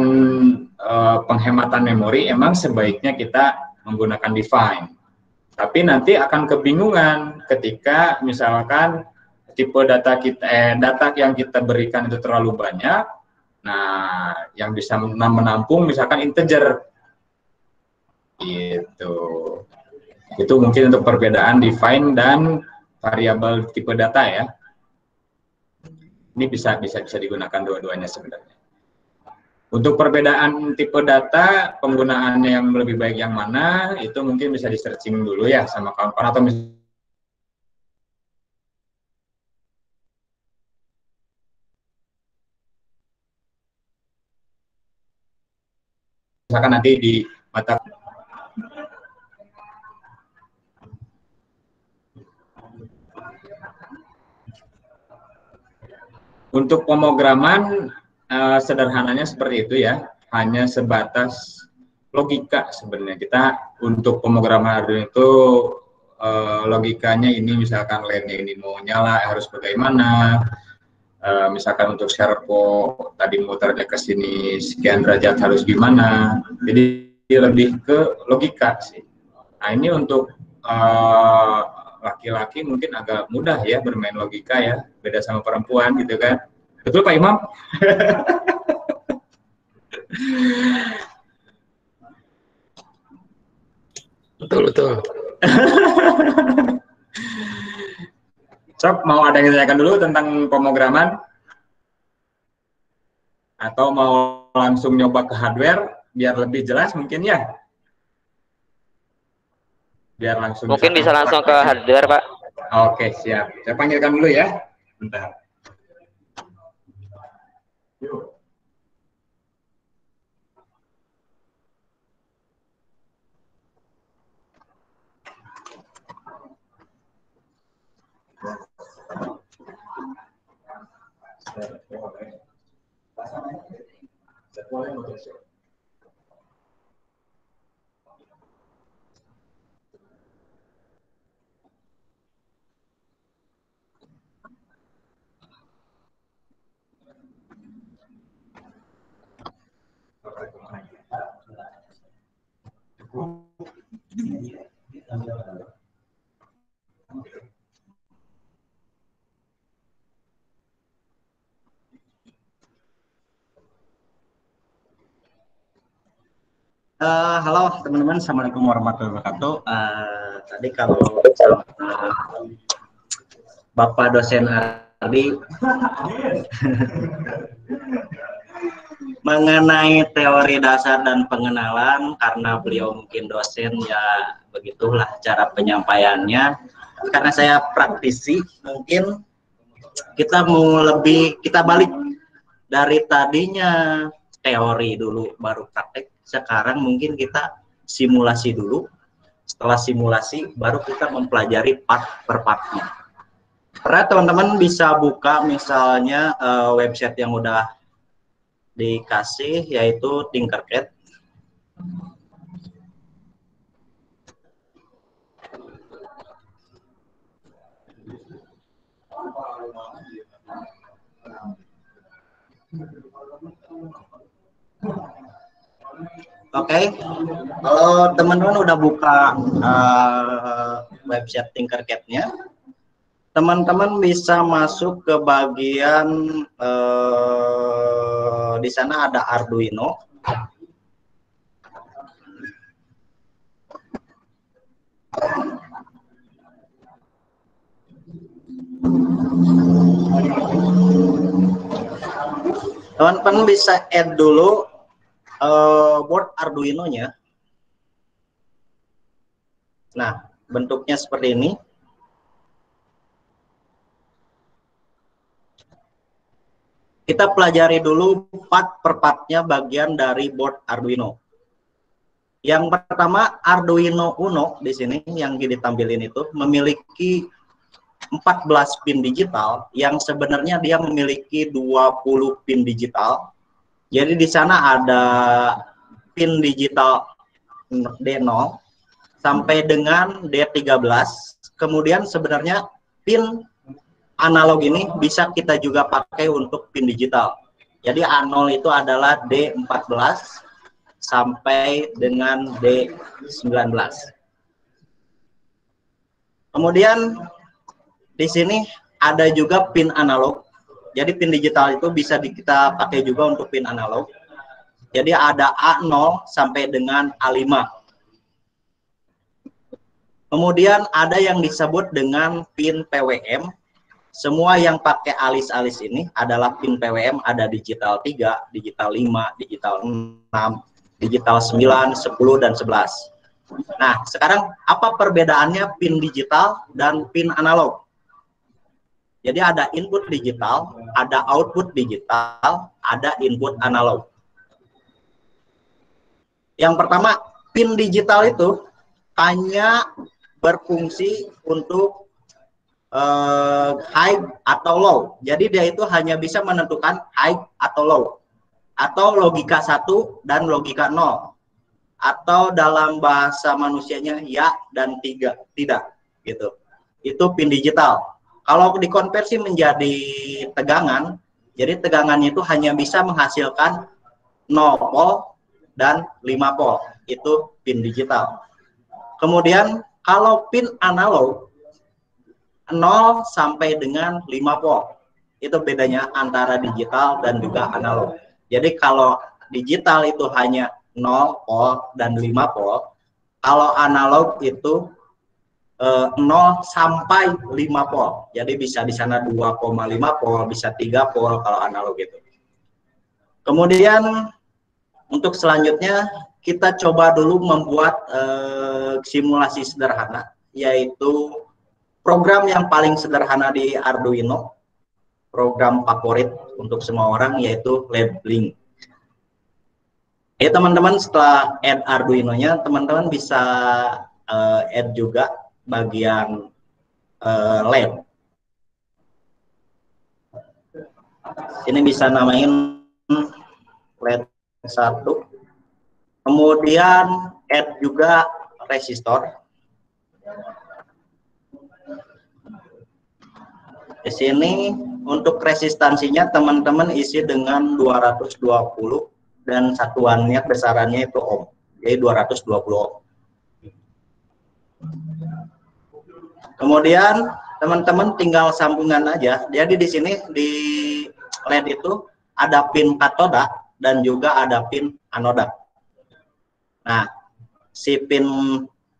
penghematan memori emang sebaiknya kita menggunakan define. Tapi nanti akan kebingungan ketika misalkan tipe data kita data yang kita berikan itu terlalu banyak. Nah, yang bisa menampung misalkan integer. Gitu. Itu mungkin untuk perbedaan define dan variabel tipe data ya. Ini bisa digunakan dua-duanya sebenarnya. Untuk perbedaan tipe data, penggunaan yang lebih baik yang mana, itu mungkin bisa di-searching dulu ya sama kawan-kawan, atau misalkan nanti di mata untuk pemrograman sederhananya seperti itu ya, hanya sebatas logika sebenarnya. Kita untuk pemrograman Arduino itu logikanya ini misalkan LED-nya ini mau nyala harus bagaimana, misalkan untuk servo tadi muternya ke sini sekian derajat harus gimana. Jadi lebih ke logika sih. Nah, ini untuk laki-laki mungkin agak mudah ya bermain logika ya, beda sama perempuan gitu kan. Betul Pak Imam? Betul. Sob, mau ada yang ditanyakan dulu tentang pemrograman? Atau mau langsung nyoba ke hardware biar lebih jelas mungkin ya? Biar langsung mungkin bisa langsung ke hardware Pak. Oke, siap. Saya panggilkan dulu ya. Bentar. Yuk. Halo teman-teman, assalamualaikum warahmatullahi wabarakatuh. Tadi kalau Bapak dosen Ardi mengenai teori dasar dan pengenalan, karena beliau mungkin dosen ya begitulah cara penyampaiannya. Karena saya praktisi, mungkin kita balik dari tadinya teori dulu baru praktek. Sekarang mungkin kita simulasi dulu. Setelah simulasi baru kita mempelajari part per partnya. Karena teman-teman bisa buka misalnya website yang udah dikasih, yaitu Tinkercad. Oke, kalau teman-teman udah buka website Tinkercad-nya, teman-teman bisa masuk ke bagian di sana ada Arduino. Teman-teman bisa add dulu board Arduino-nya. Nah, bentuknya seperti ini. Kita pelajari dulu part per partnya bagian dari board Arduino. Yang pertama, Arduino Uno di sini yang ditampilin itu memiliki 14 pin digital, yang sebenarnya dia memiliki 20 pin digital. Jadi di sana ada pin digital D0 sampai dengan D13. Kemudian sebenarnya pin analog ini bisa kita juga pakai untuk pin digital. Jadi A0 itu adalah D14 sampai dengan D19. Kemudian di sini ada juga pin analog. Jadi pin digital itu bisa kita pakai juga untuk pin analog. Jadi ada A0 sampai dengan A5. Kemudian ada yang disebut dengan pin PWM. Semua yang pakai alis-alis ini adalah pin PWM, ada digital 3, digital 5, digital 6, digital 9, 10, dan 11. Nah, sekarang apa perbedaannya pin digital dan pin analog? Jadi ada input digital, ada output digital, ada input analog. Yang pertama, pin digital itu hanya berfungsi untuk high atau low. Jadi dia itu hanya bisa menentukan high atau low. Atau logika 1 dan logika 0. Atau dalam bahasa manusianya ya dan tidak gitu. Itu pin digital. Kalau dikonversi menjadi tegangan, jadi tegangannya itu hanya bisa menghasilkan 0 volt dan 5 volt. Itu pin digital. Kemudian kalau pin analog 0 sampai dengan 5 volt. Itu bedanya antara digital dan juga analog. Jadi kalau digital itu hanya 0 volt dan 5 volt, kalau analog itu 0 sampai 5 volt. Jadi bisa di sana 2,5 volt, bisa 3 volt kalau analog itu. Kemudian untuk selanjutnya kita coba dulu membuat simulasi sederhana, yaitu program yang paling sederhana di Arduino, program favorit untuk semua orang, yaitu labeling. Ya teman-teman, setelah add Arduino-nya, teman-teman bisa add juga bagian lab. Ini bisa namain lab 1. Kemudian add juga resistor. Di sini untuk resistansinya teman-teman isi dengan 220 dan satuannya besarannya itu ohm. Jadi 220 ohm. Kemudian teman-teman tinggal sambungan aja. Jadi di sini di LED itu ada pin katoda dan juga ada pin anoda. Nah, si pin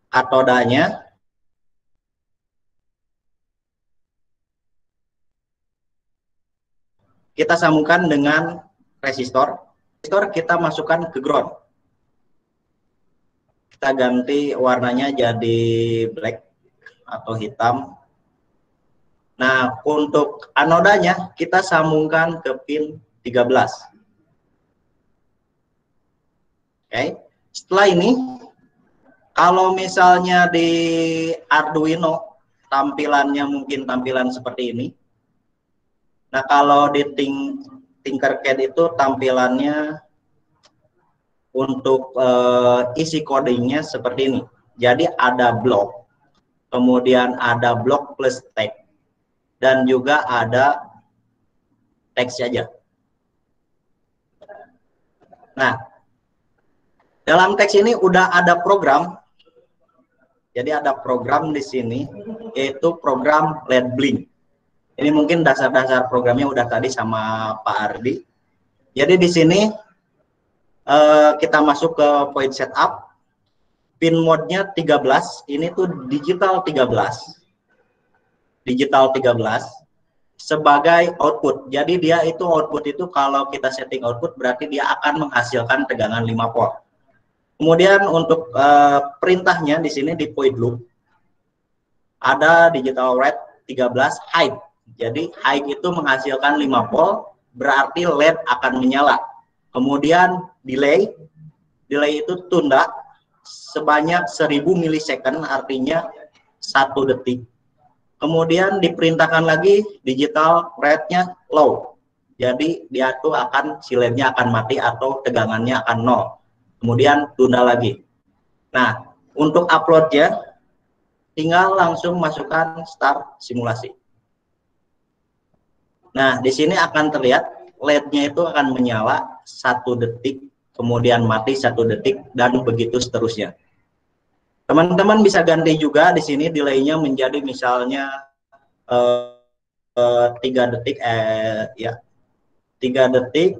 katodanya kita sambungkan dengan resistor. kita masukkan ke ground. Kita ganti warnanya jadi black atau hitam. Nah, untuk anodanya kita sambungkan ke pin 13. Oke. Setelah ini, kalau misalnya di Arduino tampilannya mungkin tampilan seperti ini. Nah, kalau di Tinkercad itu tampilannya untuk isi codingnya seperti ini. Jadi ada blok, kemudian ada blok plus tag, dan juga ada teks saja. Nah, dalam teks ini udah ada program. Jadi ada program di sini, yaitu program LED Blink. Ini mungkin dasar-dasar programnya udah tadi sama Pak Ardi. Jadi di sini kita masuk ke point setup, pin mode-nya 13, ini tuh digital 13. Digital 13 sebagai output. Jadi dia itu output itu kalau kita setting output berarti dia akan menghasilkan tegangan 5 volt. Kemudian untuk perintahnya di sini di point loop ada digital red 13 high. Jadi high itu menghasilkan 5 volt, berarti LED akan menyala. Kemudian delay itu tunda sebanyak 1000 milisecond, artinya 1 detik. Kemudian diperintahkan lagi digital red-nya low. Jadi dia tuh akan LED-nya akan mati atau tegangannya akan 0. Kemudian tunda lagi. Nah, untuk uploadnya tinggal langsung masukkan start simulasi. Nah, di sini akan terlihat LED-nya itu akan menyala 1 detik, kemudian mati 1 detik, dan begitu seterusnya. Teman-teman bisa ganti juga di sini delay-nya menjadi misalnya 3 detik, 3 detik,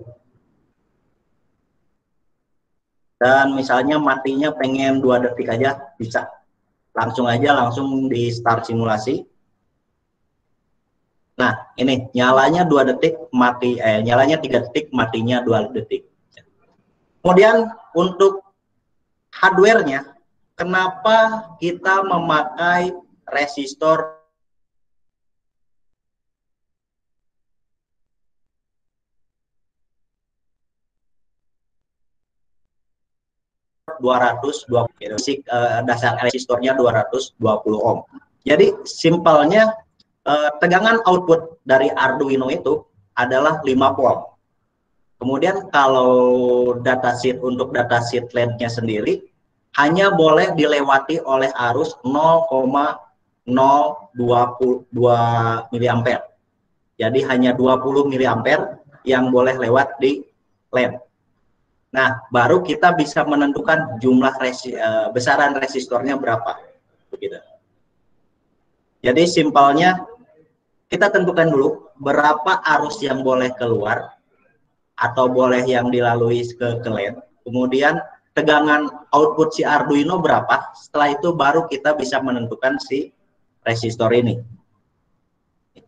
dan misalnya matinya pengen 2 detik aja, bisa. Langsung di start simulasi. Nah, ini nyalanya 2 detik, mati nyalanya 3 detik, matinya 2 detik. Kemudian untuk hardware-nya, kenapa kita memakai resistor dasar resistornya 220 ohm. Jadi simpelnya tegangan output dari Arduino itu adalah 5 volt. Kemudian kalau datasheet untuk datasheet LED-nya sendiri hanya boleh dilewati oleh arus 0,022 mA. Jadi hanya 20 mA yang boleh lewat di LED. Nah, baru kita bisa menentukan jumlah besaran resistornya berapa. Begitu. Jadi simpelnya kita tentukan dulu berapa arus yang boleh keluar atau boleh yang dilalui ke LED. Kemudian tegangan output si Arduino berapa. Setelah itu baru kita bisa menentukan si resistor ini.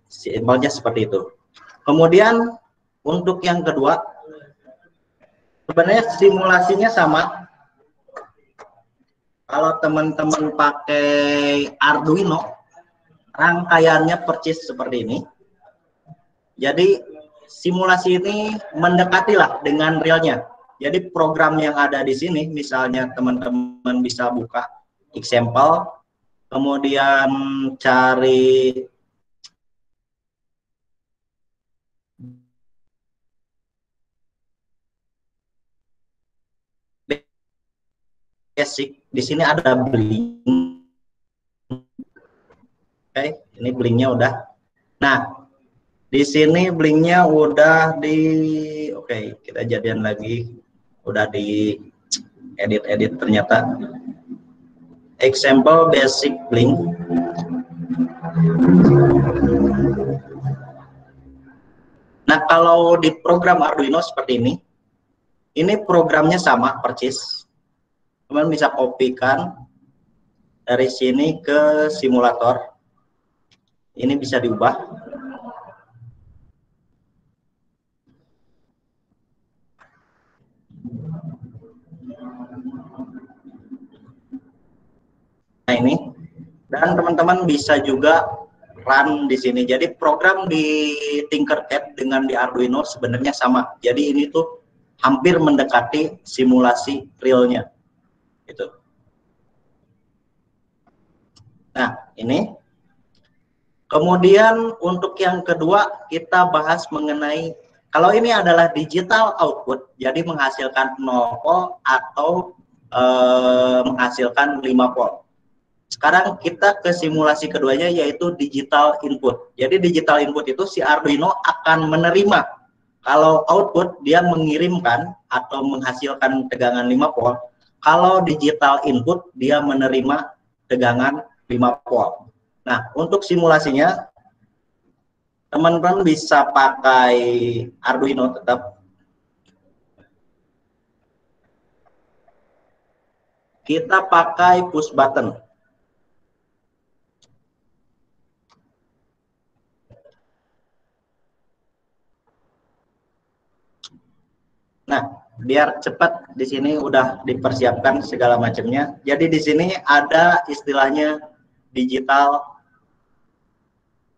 Simpelnya seperti itu. Kemudian untuk yang kedua, sebenarnya simulasinya sama. Kalau teman-teman pakai Arduino, rangkaiannya persis seperti ini. Jadi simulasi ini mendekatilah dengan realnya. Jadi program yang ada di sini, misalnya teman-teman bisa buka example, kemudian cari basic. Di sini ada blink. Oke, ini blinknya udah. Nah, di sini blinknya udah oke, kita jadian lagi. Udah di edit ternyata. Example basic blink. Nah, kalau di program Arduino seperti ini programnya sama persis. Teman bisa kopikan dari sini ke simulator. Ini bisa diubah. Dan teman-teman bisa juga run di sini. Jadi program di Tinkercad dengan di Arduino sebenarnya sama. Jadi ini tuh hampir mendekati simulasi realnya. Gitu. Nah, ini. Kemudian untuk yang kedua kita bahas mengenai, kalau ini adalah digital output, jadi menghasilkan 0 volt atau menghasilkan 5 volt. Sekarang kita ke simulasi keduanya, yaitu digital input. Jadi digital input itu si Arduino akan menerima, kalau output dia mengirimkan atau menghasilkan tegangan 5 volt, kalau digital input dia menerima tegangan 5 volt. Nah, untuk simulasinya, teman-teman bisa pakai Arduino tetap. Kita pakai push button. Nah, biar cepat di sini udah dipersiapkan segala macamnya. Jadi di sini ada istilahnya digital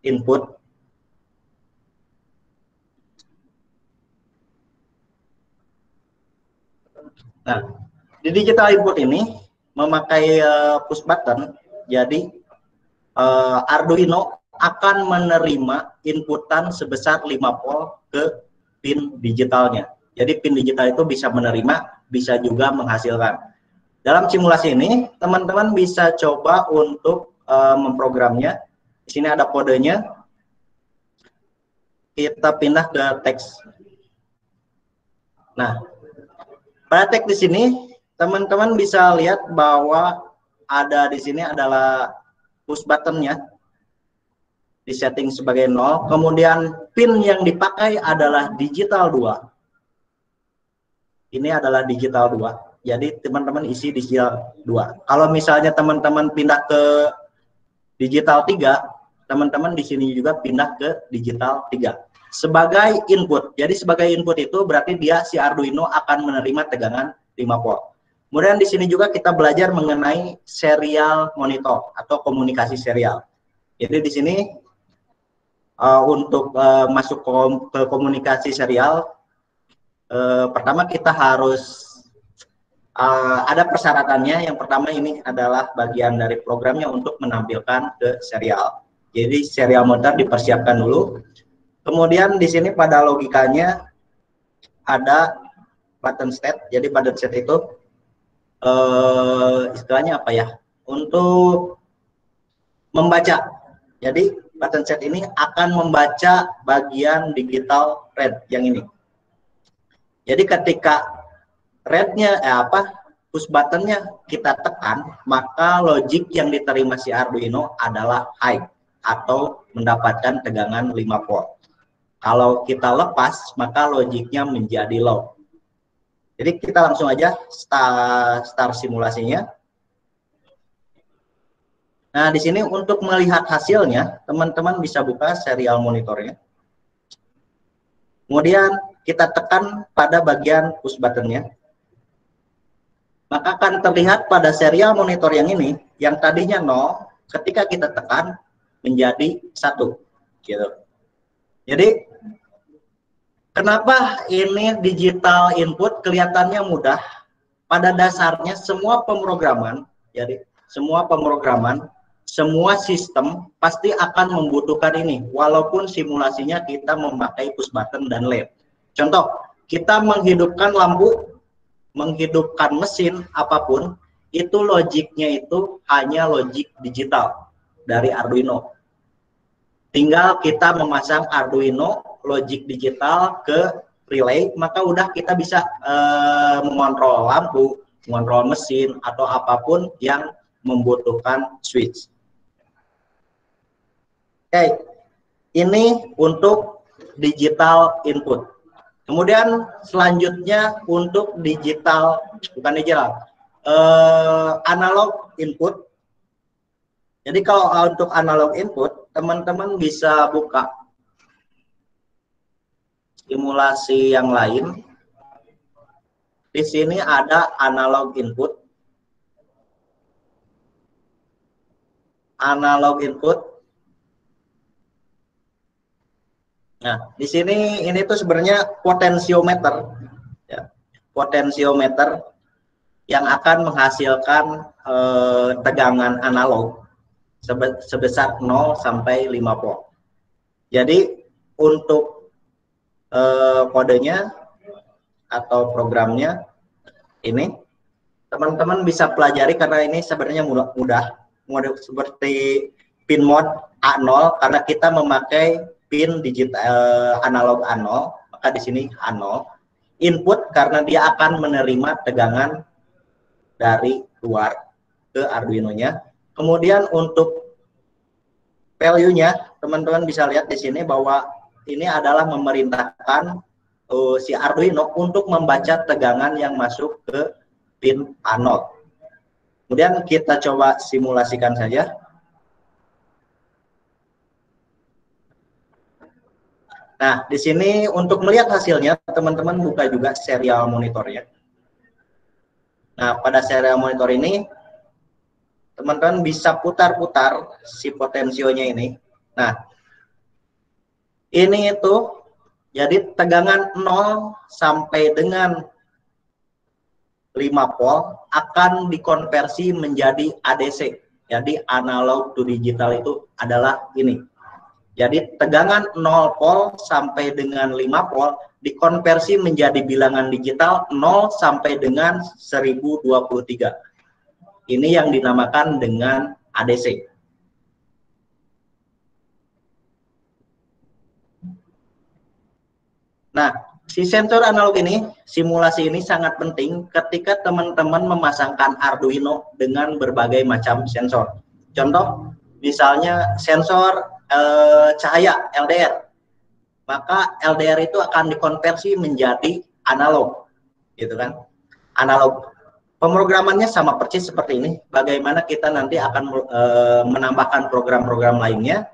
input. Nah, di digital input ini memakai push button, jadi Arduino akan menerima inputan sebesar 5 volt ke pin digitalnya. Jadi pin digital itu bisa menerima, bisa juga menghasilkan. Dalam simulasi ini, teman-teman bisa coba untuk memprogramnya. Di sini ada kodenya. Kita pindah ke teks. Nah, pada teks di sini, teman-teman bisa lihat bahwa ada di sini adalah push buttonnya, di setting sebagai 0. Kemudian pin yang dipakai adalah digital 2. Ini adalah digital 2. Jadi teman-teman isi digital 2. Kalau misalnya teman-teman pindah ke digital 3, teman-teman di sini juga pindah ke digital 3 sebagai input. Jadi sebagai input itu berarti dia si Arduino akan menerima tegangan 5 volt. Kemudian di sini juga kita belajar mengenai serial monitor atau komunikasi serial. Jadi di sini untuk masuk ke komunikasi serial, pertama kita harus ada persyaratannya. Yang pertama ini adalah bagian dari programnya untuk menampilkan ke serial. Jadi serial monitor dipersiapkan dulu. Kemudian di sini pada logikanya ada button state. Jadi button state itu istilahnya apa ya? Untuk membaca. Jadi button set ini akan membaca bagian digital red yang ini. Jadi ketika rednya push buttonnya kita tekan, maka logik yang diterima si Arduino adalah high atau mendapatkan tegangan 5 volt. Kalau kita lepas, maka logiknya menjadi low. Jadi kita langsung aja start simulasinya. Nah, di sini untuk melihat hasilnya, teman-teman bisa buka serial monitornya. Kemudian kita tekan pada bagian push buttonnya. Maka akan terlihat pada serial monitor yang ini, yang tadinya 0, ketika kita tekan menjadi 1. Gitu. Jadi, kenapa ini digital input kelihatannya mudah? Pada dasarnya semua pemrograman, jadi semua sistem pasti akan membutuhkan ini, walaupun simulasinya kita memakai push button dan LED. Contoh, kita menghidupkan lampu, menghidupkan mesin apapun, itu logiknya itu hanya logik digital dari Arduino. Tinggal kita memasang Arduino logik digital ke relay, maka udah kita bisa mengontrol lampu, mengontrol mesin, atau apapun yang membutuhkan switch. Oke, ini untuk digital input. Kemudian selanjutnya untuk analog input. Jadi kalau untuk analog input, teman-teman bisa buka simulasi yang lain. Di sini ada analog input. analog input. Nah, di sini ini tuh sebenarnya potensiometer, ya, potensiometer yang akan menghasilkan tegangan analog sebesar 0 sampai 5 volt. Jadi untuk kodenya atau programnya ini teman-teman bisa pelajari karena ini sebenarnya mudah seperti pin mode A0 karena kita memakai pin digital analog A0, maka di sini A0. Input karena dia akan menerima tegangan dari luar ke Arduino-nya. Kemudian untuk value-nya teman-teman bisa lihat di sini bahwa ini adalah memerintahkan si Arduino untuk membaca tegangan yang masuk ke pin A0. Kemudian kita coba simulasikan saja. Nah, di sini untuk melihat hasilnya, teman-teman buka juga serial monitornya. Nah, pada serial monitor ini, teman-teman bisa putar-putar si potensionya ini. Nah, ini itu, jadi tegangan 0 sampai dengan 5 volt akan dikonversi menjadi ADC. Jadi analog to digital itu adalah ini. Jadi tegangan 0 volt sampai dengan 5 volt dikonversi menjadi bilangan digital 0 sampai dengan 1023. Ini yang dinamakan dengan ADC. Nah, si sensor analog ini, simulasi ini sangat penting ketika teman-teman memasangkan Arduino dengan berbagai macam sensor. Contoh, misalnya sensor cahaya LDR, maka LDR itu akan dikonversi menjadi analog, gitu kan? Analog. Pemrogramannya sama persis seperti ini. Bagaimana kita nanti akan menambahkan program-program lainnya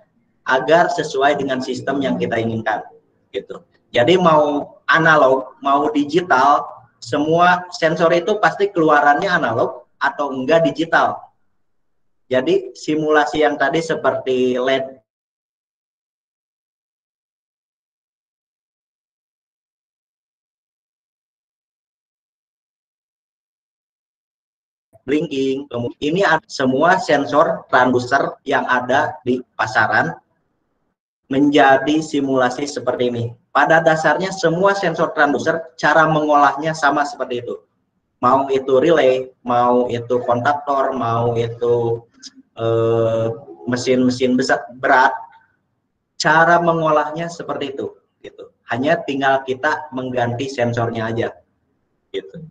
agar sesuai dengan sistem yang kita inginkan, gitu. Jadi mau analog, mau digital, semua sensor itu pasti keluarannya analog atau enggak digital. Jadi simulasi yang tadi seperti LED blinking, ini semua sensor transducer yang ada di pasaran menjadi simulasi seperti ini. Pada dasarnya semua sensor transducer cara mengolahnya sama seperti itu. Mau itu relay, mau itu kontaktor, mau itu mesin-mesin besar berat, cara mengolahnya seperti itu. Gitu. Hanya tinggal kita mengganti sensornya aja. Gitu.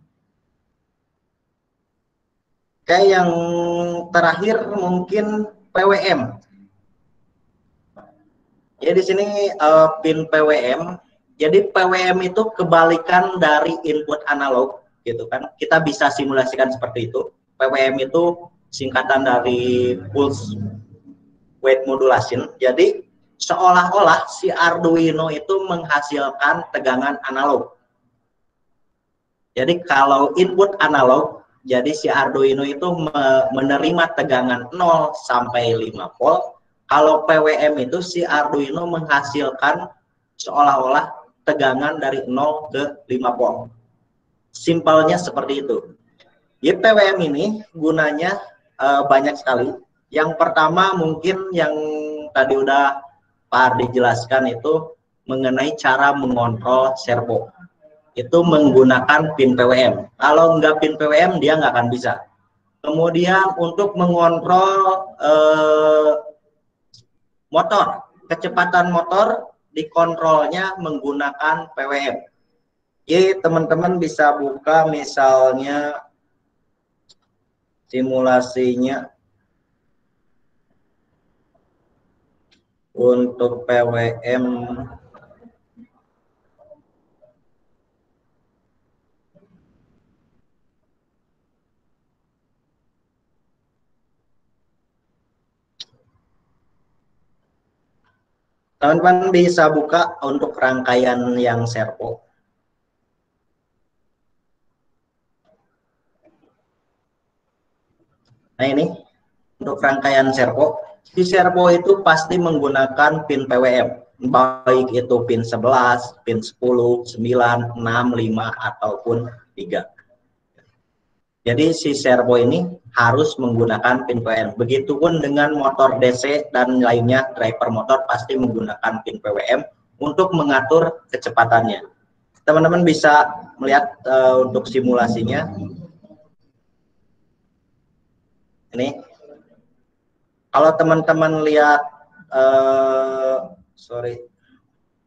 Oke, yang terakhir mungkin PWM. Ya di sini pin PWM. Jadi PWM itu kebalikan dari input analog, gitu kan? Kita bisa simulasikan seperti itu. PWM itu singkatan dari pulse width modulation. Jadi seolah-olah si Arduino itu menghasilkan tegangan analog. Jadi kalau input analog, jadi si Arduino itu menerima tegangan 0 sampai 5 volt. Kalau PWM itu si Arduino menghasilkan seolah-olah tegangan dari 0 ke 5 volt. Simpelnya seperti itu. Jadi PWM ini gunanya banyak sekali. Yang pertama mungkin yang tadi udah Pak Ardi jelaskan itu mengenai cara mengontrol servo. Itu menggunakan pin PWM. Kalau nggak pin PWM dia nggak akan bisa. Kemudian untuk mengontrol motor, kecepatan motor dikontrolnya menggunakan PWM. Jadi teman-teman bisa buka misalnya simulasinya untuk PWM. Teman-teman bisa buka untuk rangkaian yang servo. Nah ini untuk rangkaian servo, si servo itu pasti menggunakan pin PWM, baik itu pin 11, pin 10, 9, 6, 5, ataupun 3. Jadi si servo ini harus menggunakan pin PWM. Begitupun dengan motor DC dan lainnya, driver motor pasti menggunakan pin PWM untuk mengatur kecepatannya. Teman-teman bisa melihat untuk simulasinya. Ini, kalau teman-teman lihat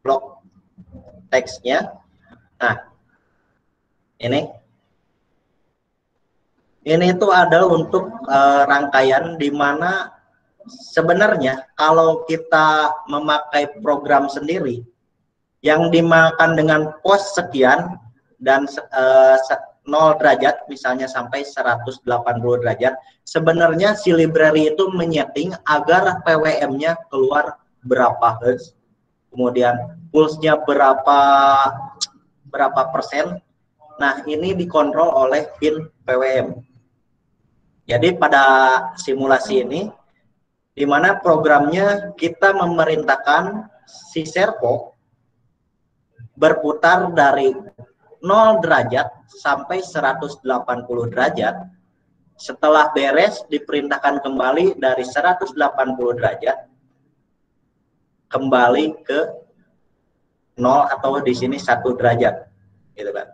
blok teksnya, nah ini itu adalah untuk rangkaian di mana sebenarnya kalau kita memakai program sendiri yang dimakan dengan pos sekian dan 0 derajat misalnya sampai 180 derajat, sebenarnya si library itu menyeting agar PWM-nya keluar berapa hertz, kemudian pulse-nya berapa persen. Nah, ini dikontrol oleh pin PWM. Jadi pada simulasi ini, di mana programnya kita memerintahkan si servo berputar dari 0 derajat sampai 180 derajat. Setelah beres, diperintahkan kembali dari 180 derajat kembali ke 0 atau di sini 1 derajat, gitu kan.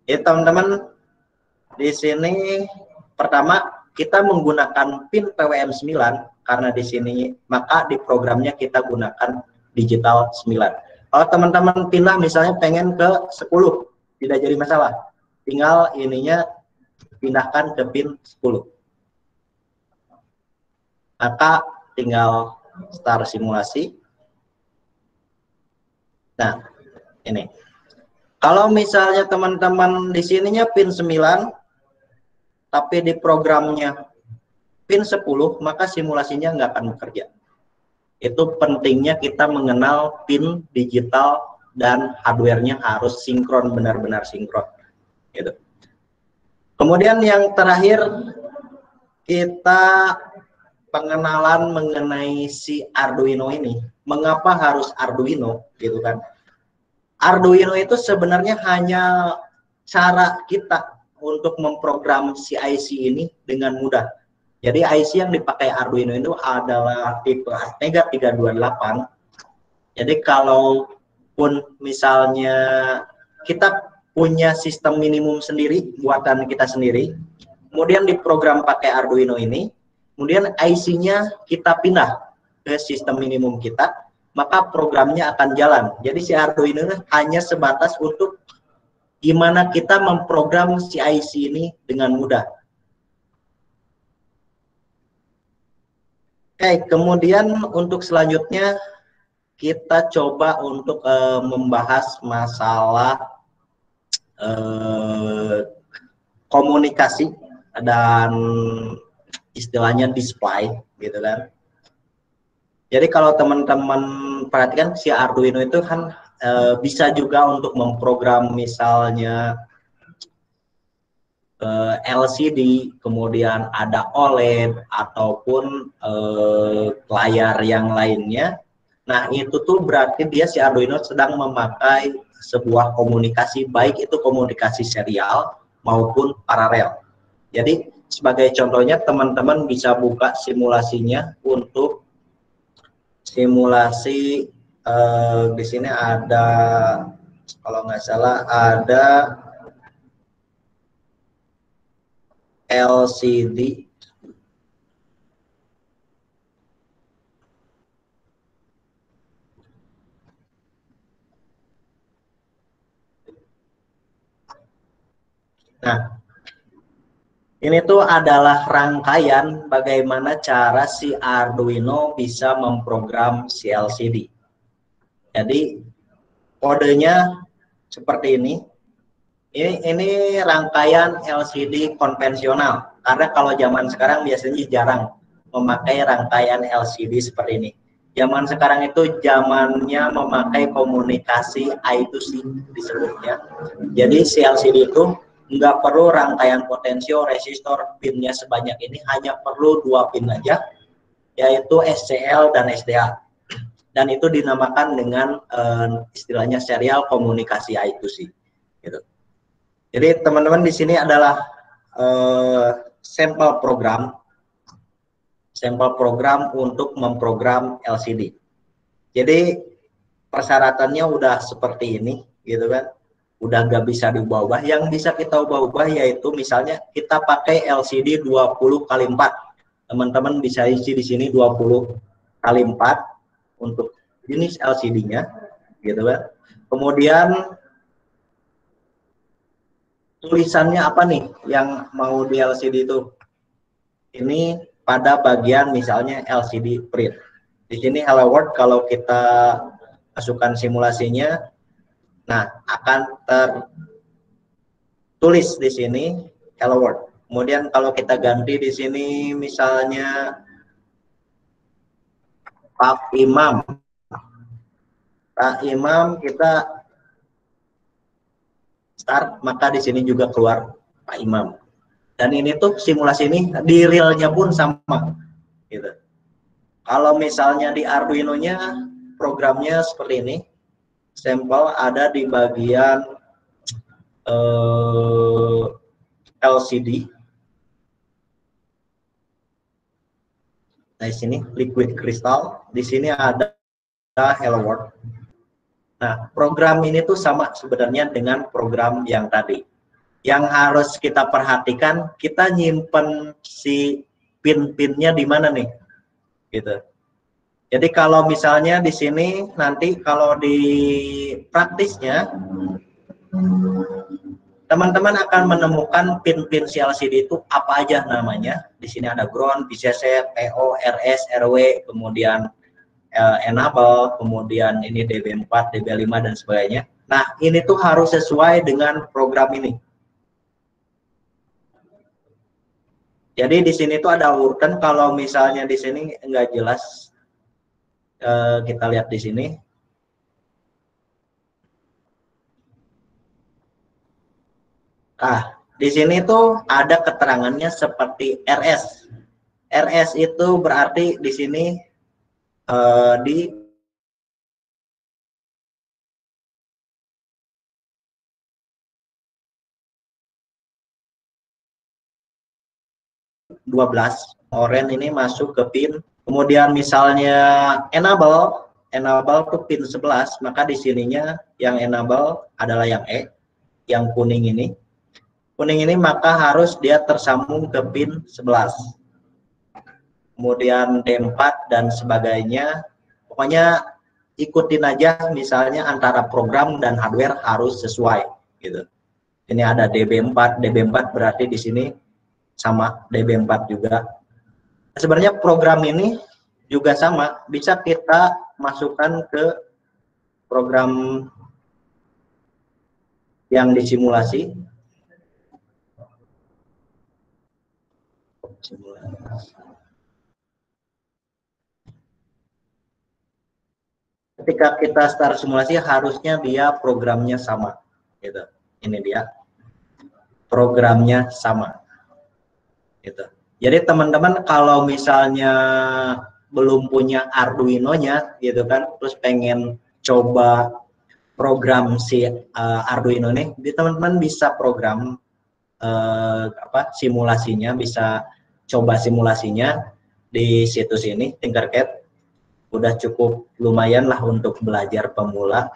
Ya teman-teman, di sini pertama kita menggunakan pin PWM 9 karena di sini maka di programnya kita gunakan digital 9. Kalau teman-teman pindah misalnya pengen ke 10, tidak jadi masalah. Tinggal ininya pindahkan ke pin 10. Maka tinggal start simulasi. Nah, ini. Kalau misalnya teman-teman di sininya pin 9 tapi di programnya pin 10, maka simulasinya nggak akan bekerja. Itu pentingnya kita mengenal pin digital dan hardware-nya harus sinkron, benar-benar sinkron. Gitu. Kemudian yang terakhir, kita pengenalan mengenai si Arduino ini. Mengapa harus Arduino, gitu kan? Arduino itu sebenarnya hanya cara kita untuk memprogram si IC ini dengan mudah. Jadi IC yang dipakai Arduino itu adalah tipe Atmega 328. Jadi kalaupun misalnya kita punya sistem minimum sendiri, buatan kita sendiri, kemudian diprogram pakai Arduino ini, kemudian IC-nya kita pindah ke sistem minimum kita, maka programnya akan jalan. Jadi si Arduino hanya sebatas untuk gimana kita memprogram si IC ini dengan mudah. Oke, kemudian untuk selanjutnya kita coba untuk membahas masalah komunikasi dan istilahnya display, gitu kan. Jadi kalau teman-teman perhatikan si Arduino itu kan bisa juga untuk memprogram misalnya LCD, kemudian ada OLED ataupun layar yang lainnya. Nah itu tuh berarti dia si Arduino sedang memakai sebuah komunikasi, baik itu komunikasi serial maupun paralel. Jadi sebagai contohnya teman-teman bisa buka simulasinya untuk simulasi di sini ada, kalau nggak salah ada LCD. Nah, ini tuh adalah rangkaian bagaimana cara si Arduino bisa memprogram si LCD. Jadi kodenya seperti ini. Ini rangkaian LCD konvensional. Karena kalau zaman sekarang biasanya jarang memakai rangkaian LCD seperti ini. Zaman sekarang itu zamannya memakai komunikasi I2C disebutnya. Jadi si LCD itu nggak perlu rangkaian potensio, resistor, pinnya sebanyak ini, hanya perlu 2 pin aja, yaitu SCL dan SDA. Dan itu dinamakan dengan istilahnya serial komunikasi I2C. Gitu. Jadi teman-teman di sini adalah sampel program untuk memprogram LCD. Jadi persyaratannya udah seperti ini, gitu kan? Udah nggak bisa diubah-ubah. Yang bisa kita ubah-ubah yaitu misalnya kita pakai LCD 20x4. Teman-teman bisa isi di sini 20x4 untuk jenis LCD-nya, gitu kan? Kemudian tulisannya apa nih yang mau di LCD itu? Ini pada bagian misalnya LCD print. Di sini Hello World kalau kita masukkan simulasinya, nah akan tertulis di sini Hello World. Kemudian kalau kita ganti di sini misalnya Pak Imam kita start, maka di sini juga keluar Pak Imam. Dan ini tuh simulasi ini di realnya pun sama, gitu. Kalau misalnya di Arduino-nya programnya seperti ini, sampel ada di bagian LCD. Nah, di sini liquid crystal, di sini ada Hello World. Nah, program ini tuh sama sebenarnya dengan program yang tadi. Yang harus kita perhatikan, kita nyimpen si pin-pinnya di mana nih, gitu. Jadi kalau misalnya di sini nanti kalau di praktisnya, teman-teman akan menemukan pin-pin LCD itu apa aja namanya. Di sini ada ground, VCC, PO, RS, RW, kemudian enable, kemudian ini DB4, DB5 dan sebagainya. Nah, ini tuh harus sesuai dengan program ini. Jadi di sini tuh ada urutan. Kalau misalnya di sini nggak jelas, kita lihat di sini. Nah, di sini tuh ada keterangannya seperti RS. RS itu berarti di sini di orange ini masuk ke pin. Kemudian misalnya enable tuh pin 11, maka di sininya yang enable adalah yang E, yang kuning ini. Kuning ini maka harus dia tersambung ke pin 11. Kemudian D4 dan sebagainya. Pokoknya ikutin aja, misalnya antara program dan hardware harus sesuai, gitu. Ini ada DB4 berarti di sini sama DB4 juga. Sebenarnya program ini juga sama, bisa kita masukkan ke program yang disimulasi. Ketika kita start simulasi harusnya dia programnya sama, gitu. Ini dia programnya sama, gitu. Jadi teman-teman kalau misalnya belum punya Arduino-nya, gitu kan, terus pengen coba program si Arduino nih, teman-teman bisa program simulasinya, bisa coba simulasinya di situs ini Tinkercad. Udah cukup lumayan lah untuk belajar pemula.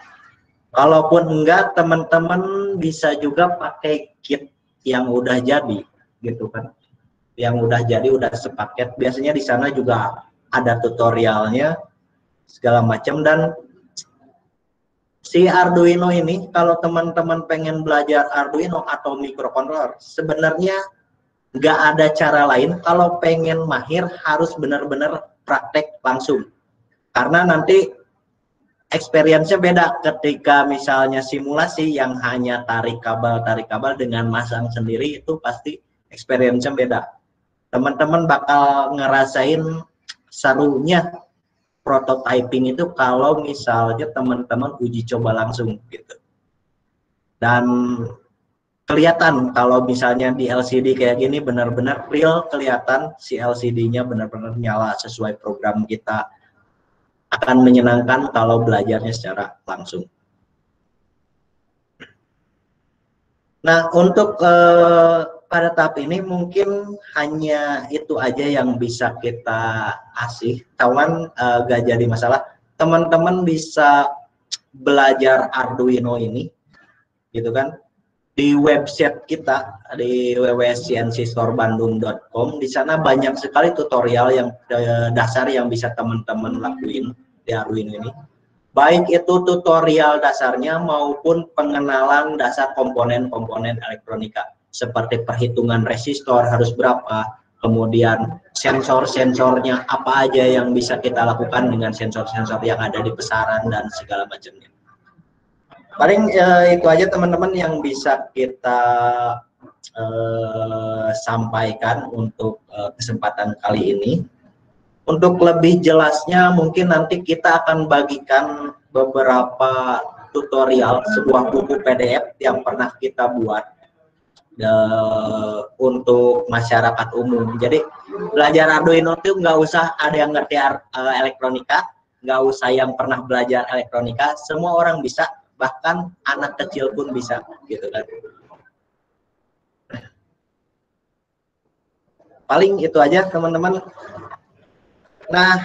Kalaupun enggak, teman-teman bisa juga pakai kit yang udah jadi, gitu kan. Yang udah jadi, udah sepaket. Biasanya di sana juga ada tutorialnya segala macam. Dan si Arduino ini, kalau teman-teman pengen belajar Arduino atau microcontroller, sebenarnya nggak ada cara lain. Kalau pengen mahir harus benar-benar praktek langsung, karena nanti experience-nya beda ketika misalnya simulasi yang hanya tarik kabel dengan masang sendiri, itu pasti experience-nya beda. Teman-teman bakal ngerasain serunya prototyping itu kalau misalnya teman-teman uji coba langsung, gitu. Dan kelihatan kalau misalnya di LCD kayak gini benar-benar real, kelihatan si LCD-nya benar-benar nyala sesuai program kita. Akan menyenangkan kalau belajarnya secara langsung. Nah, untuk pada tahap ini mungkin hanya itu aja yang bisa kita kasih. Kawan, gak jadi masalah. Teman-teman bisa belajar Arduino ini, gitu kan? Di website kita di www.cncstorebandung.com. Di sana banyak sekali tutorial yang dasar yang bisa teman-teman lakuin di Arduino ini. Baik itu tutorial dasarnya maupun pengenalan dasar komponen-komponen elektronika seperti perhitungan resistor harus berapa, kemudian sensor-sensornya apa aja yang bisa kita lakukan dengan sensor-sensor yang ada di besaran dan segala macamnya. Paling itu aja teman-teman yang bisa kita sampaikan untuk kesempatan kali ini. Untuk lebih jelasnya mungkin nanti kita akan bagikan beberapa tutorial sebuah buku PDF yang pernah kita buat untuk masyarakat umum. Jadi belajar Arduino itu nggak usah ada yang ngerti elektronika, nggak usah yang pernah belajar elektronika, semua orang bisa, bahkan anak kecil pun bisa, gitu kan. Paling itu aja teman-teman. Nah,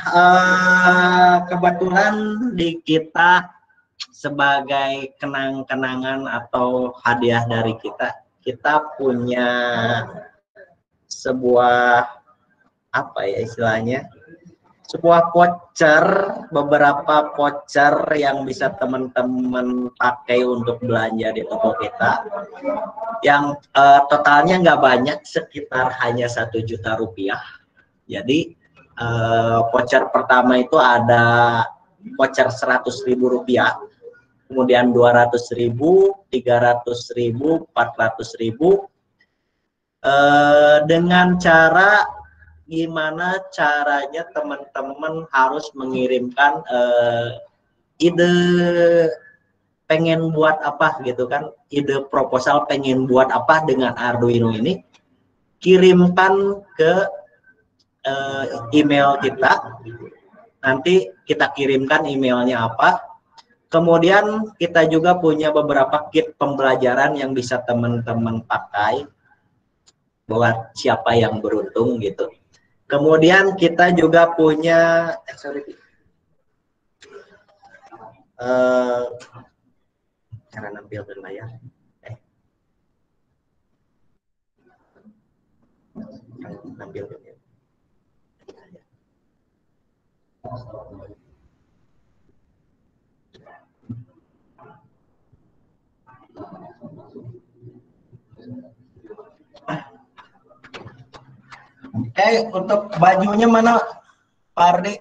kebetulan di kita sebagai kenang-kenangan atau hadiah dari kita punya sebuah apa ya istilahnya, sebuah voucher, beberapa voucher yang bisa teman-teman pakai untuk belanja di toko kita, yang totalnya nggak banyak, sekitar hanya 1 juta rupiah. Jadi voucher pertama itu ada voucher 100.000 rupiah, kemudian 200.000, 300.000, 400.000, dengan cara gimana caranya teman-teman harus mengirimkan ide pengen buat apa gitu kan, ide proposal pengen buat apa dengan Arduino ini, kirimkan ke email kita, nanti kita kirimkan emailnya apa. Kemudian kita juga punya beberapa kit pembelajaran yang bisa teman-teman pakai buat siapa yang beruntung gitu. Kemudian kita juga punya cara nampilkan layar. Nampilkan ya. Untuk bajunya mana Pak Ardi?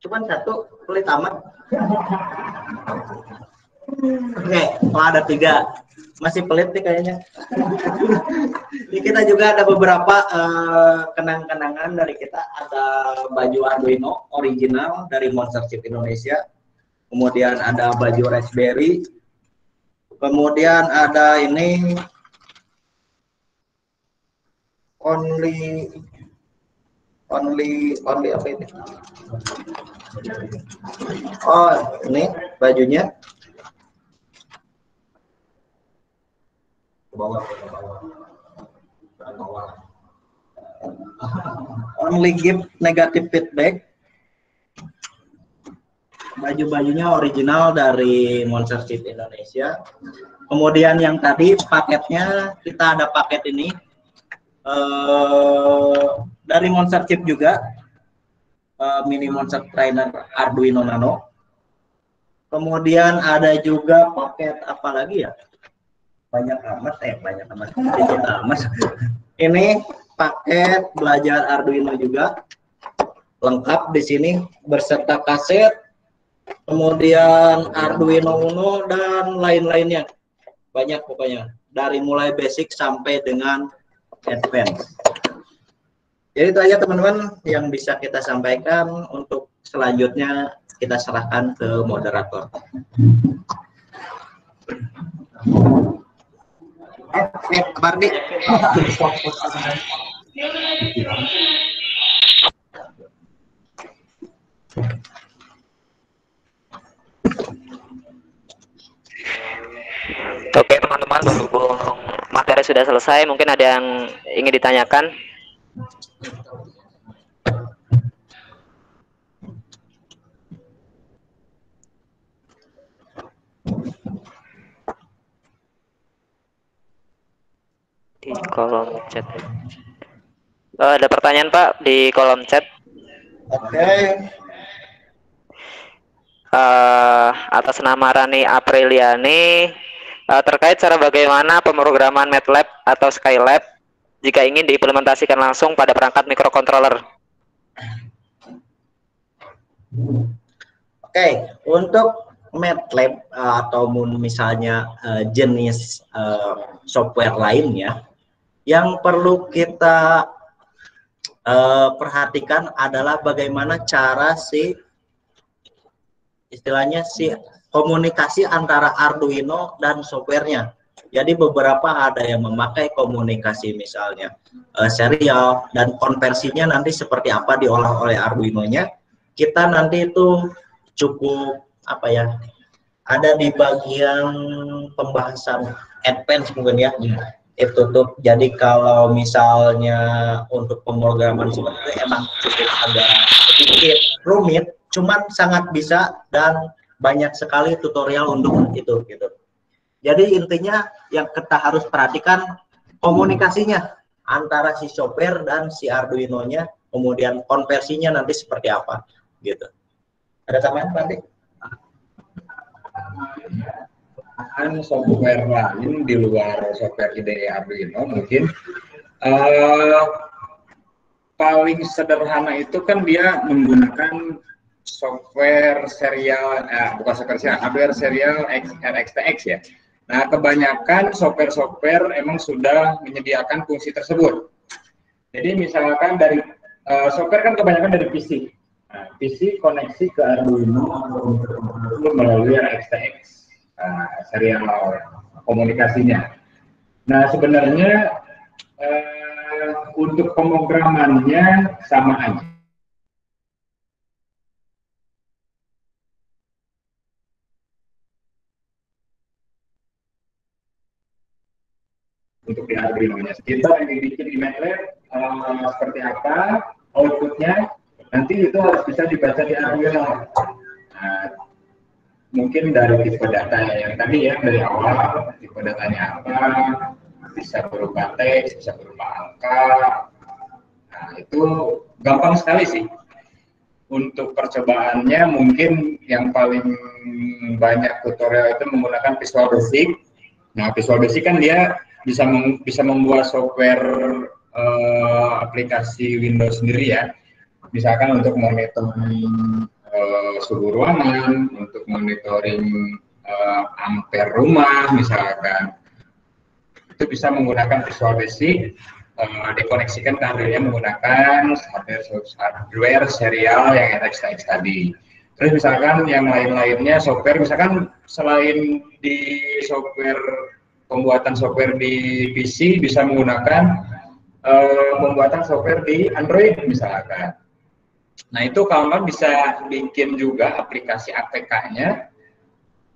Cuman 1 kulit amat. Oke, kalau ada 3 masih pelit nih kayaknya. Ini kita juga ada beberapa kenang-kenangan dari kita. Ada baju Arduino original dari Monster Chip Indonesia. Kemudian ada baju Raspberry. Kemudian ada ini only apa ini? Oh, ini bajunya. Bawah. Only give negative feedback. Baju-bajunya original dari Monster Chip Indonesia. Kemudian yang tadi paketnya, kita ada paket ini dari Monster Chip juga, mini Monster Trainer Arduino Nano. Kemudian ada juga paket apa lagi ya? Banyak amat. Ini paket belajar Arduino juga, lengkap di sini berserta kaset, kemudian Arduino Uno dan lain-lainnya, banyak pokoknya, dari mulai basic sampai dengan advance. Jadi itu aja teman-teman yang bisa kita sampaikan. Untuk selanjutnya kita serahkan ke moderator. Bardi. Oke teman-teman, berhubung materi sudah selesai, mungkin ada yang ingin ditanyakan. Di kolom chat. Ada pertanyaan Pak di kolom chat. Oke. Atas nama Rani Apriliani, terkait cara bagaimana pemrograman MATLAB atau Skylab jika ingin diimplementasikan langsung pada perangkat microcontroller. Oke, untuk MATLAB atau misalnya jenis software lainnya, yang perlu kita perhatikan adalah bagaimana cara istilahnya komunikasi antara Arduino dan softwarenya. Jadi beberapa ada yang memakai komunikasi misalnya serial, dan konversinya nanti seperti apa diolah oleh Arduino-nya. Kita nanti itu cukup apa ya? Ada di bagian pembahasan advance mungkin ya. Itu tuh. Jadi kalau misalnya untuk pemrograman seperti itu emang cukup agak sedikit rumit, cuman sangat bisa dan banyak sekali tutorial untuk itu gitu. Jadi intinya yang kita harus perhatikan komunikasinya antara si software dan si Arduino-nya, kemudian konversinya nanti seperti apa gitu. Ada tambahan Pak? Software lain di luar software IDE Arduino mungkin paling sederhana itu kan dia menggunakan software serial, bukan software serial, hardware serial RxTX ya. Nah, kebanyakan software emang sudah menyediakan fungsi tersebut. Jadi misalkan dari software kan kebanyakan dari PC. Nah, PC koneksi ke Arduino melalui RxTX. Serial komunikasinya. Nah, sebenarnya untuk pemrogramannya sama aja. Untuk di Arduino-nya, kita yang dibikin di MATLAB seperti apa outputnya, nanti itu harus bisa dibaca di Arduino. Nah, mungkin dari tipe data yang tadi ya, dari awal tipe datanya apa, bisa berupa teks, bisa berupa angka. Nah, itu gampang sekali sih. Untuk percobaannya mungkin yang paling banyak tutorial itu menggunakan Visual Basic. Nah, Visual Basic kan dia bisa membuat software aplikasi Windows sendiri ya. Misalkan untuk monitoring suhu ruangan, untuk monitoring ampere rumah misalkan, itu bisa menggunakan Visual Basic, dikoneksikan ke Arduino menggunakan hardware serial yang RxTX tadi. Terus misalkan yang lain-lainnya software, misalkan selain di software pembuatan software di PC, bisa menggunakan pembuatan software di Android misalkan. Nah, itu kawan bisa bikin juga aplikasi APK-nya,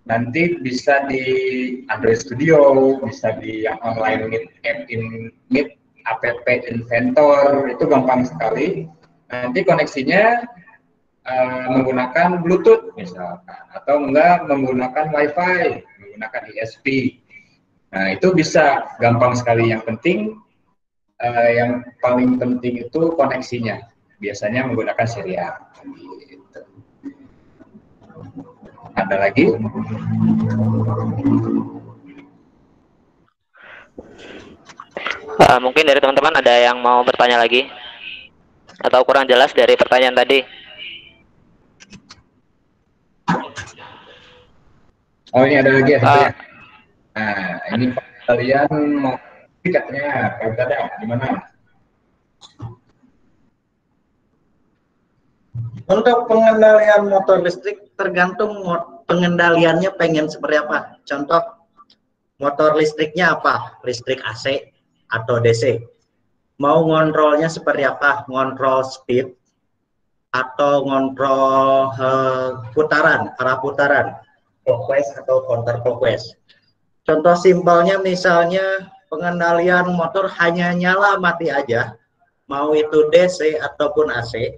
nanti bisa di Android Studio, bisa di yang online Meet App Inventor, itu gampang sekali. Nanti koneksinya menggunakan Bluetooth misalkan, atau enggak menggunakan Wi-Fi, menggunakan ISP. Nah, itu bisa gampang sekali. Yang penting, yang paling penting itu koneksinya. Biasanya menggunakan serial. Gitu. Ada lagi? Mungkin dari teman-teman ada yang mau bertanya lagi? Atau kurang jelas dari pertanyaan tadi? Oh, ini ada lagi ya satu ya. Nah, ini kalian mau katanya, gimana? Untuk pengendalian motor listrik tergantung pengendaliannya pengen seperti apa. Contoh motor listriknya apa? Listrik AC atau DC? Mau ngontrolnya seperti apa? Ngontrol speed atau ngontrol putaran, arah putaran, clockwise atau counter clockwise. Contoh simpelnya misalnya pengendalian motor hanya nyala mati aja, mau itu DC ataupun AC,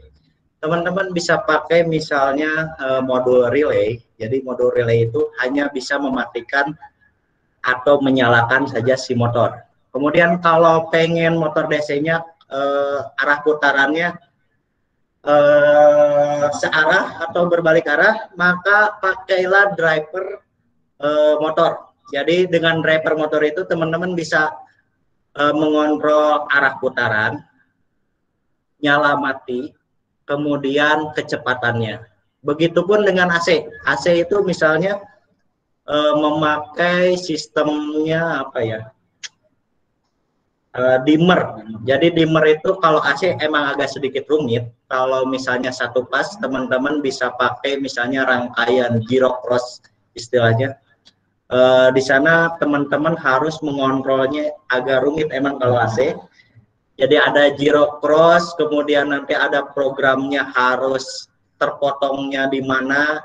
teman-teman bisa pakai misalnya modul relay. Jadi modul relay itu hanya bisa mematikan atau menyalakan saja si motor. Kemudian kalau pengen motor DC-nya arah putarannya searah atau berbalik arah, maka pakailah driver motor. Jadi dengan driver motor itu teman-teman bisa mengontrol arah putaran, nyala mati, kemudian kecepatannya. Begitupun dengan AC. AC itu misalnya memakai sistemnya apa ya? Dimmer. Jadi dimmer itu kalau AC emang agak sedikit rumit. Kalau misalnya satu pas, teman-teman bisa pakai misalnya rangkaian gyrocross istilahnya. Di sana teman-teman harus mengontrolnya agak rumit emang kalau AC. Jadi ada gyrocross, kemudian nanti ada programnya harus terpotongnya di mana.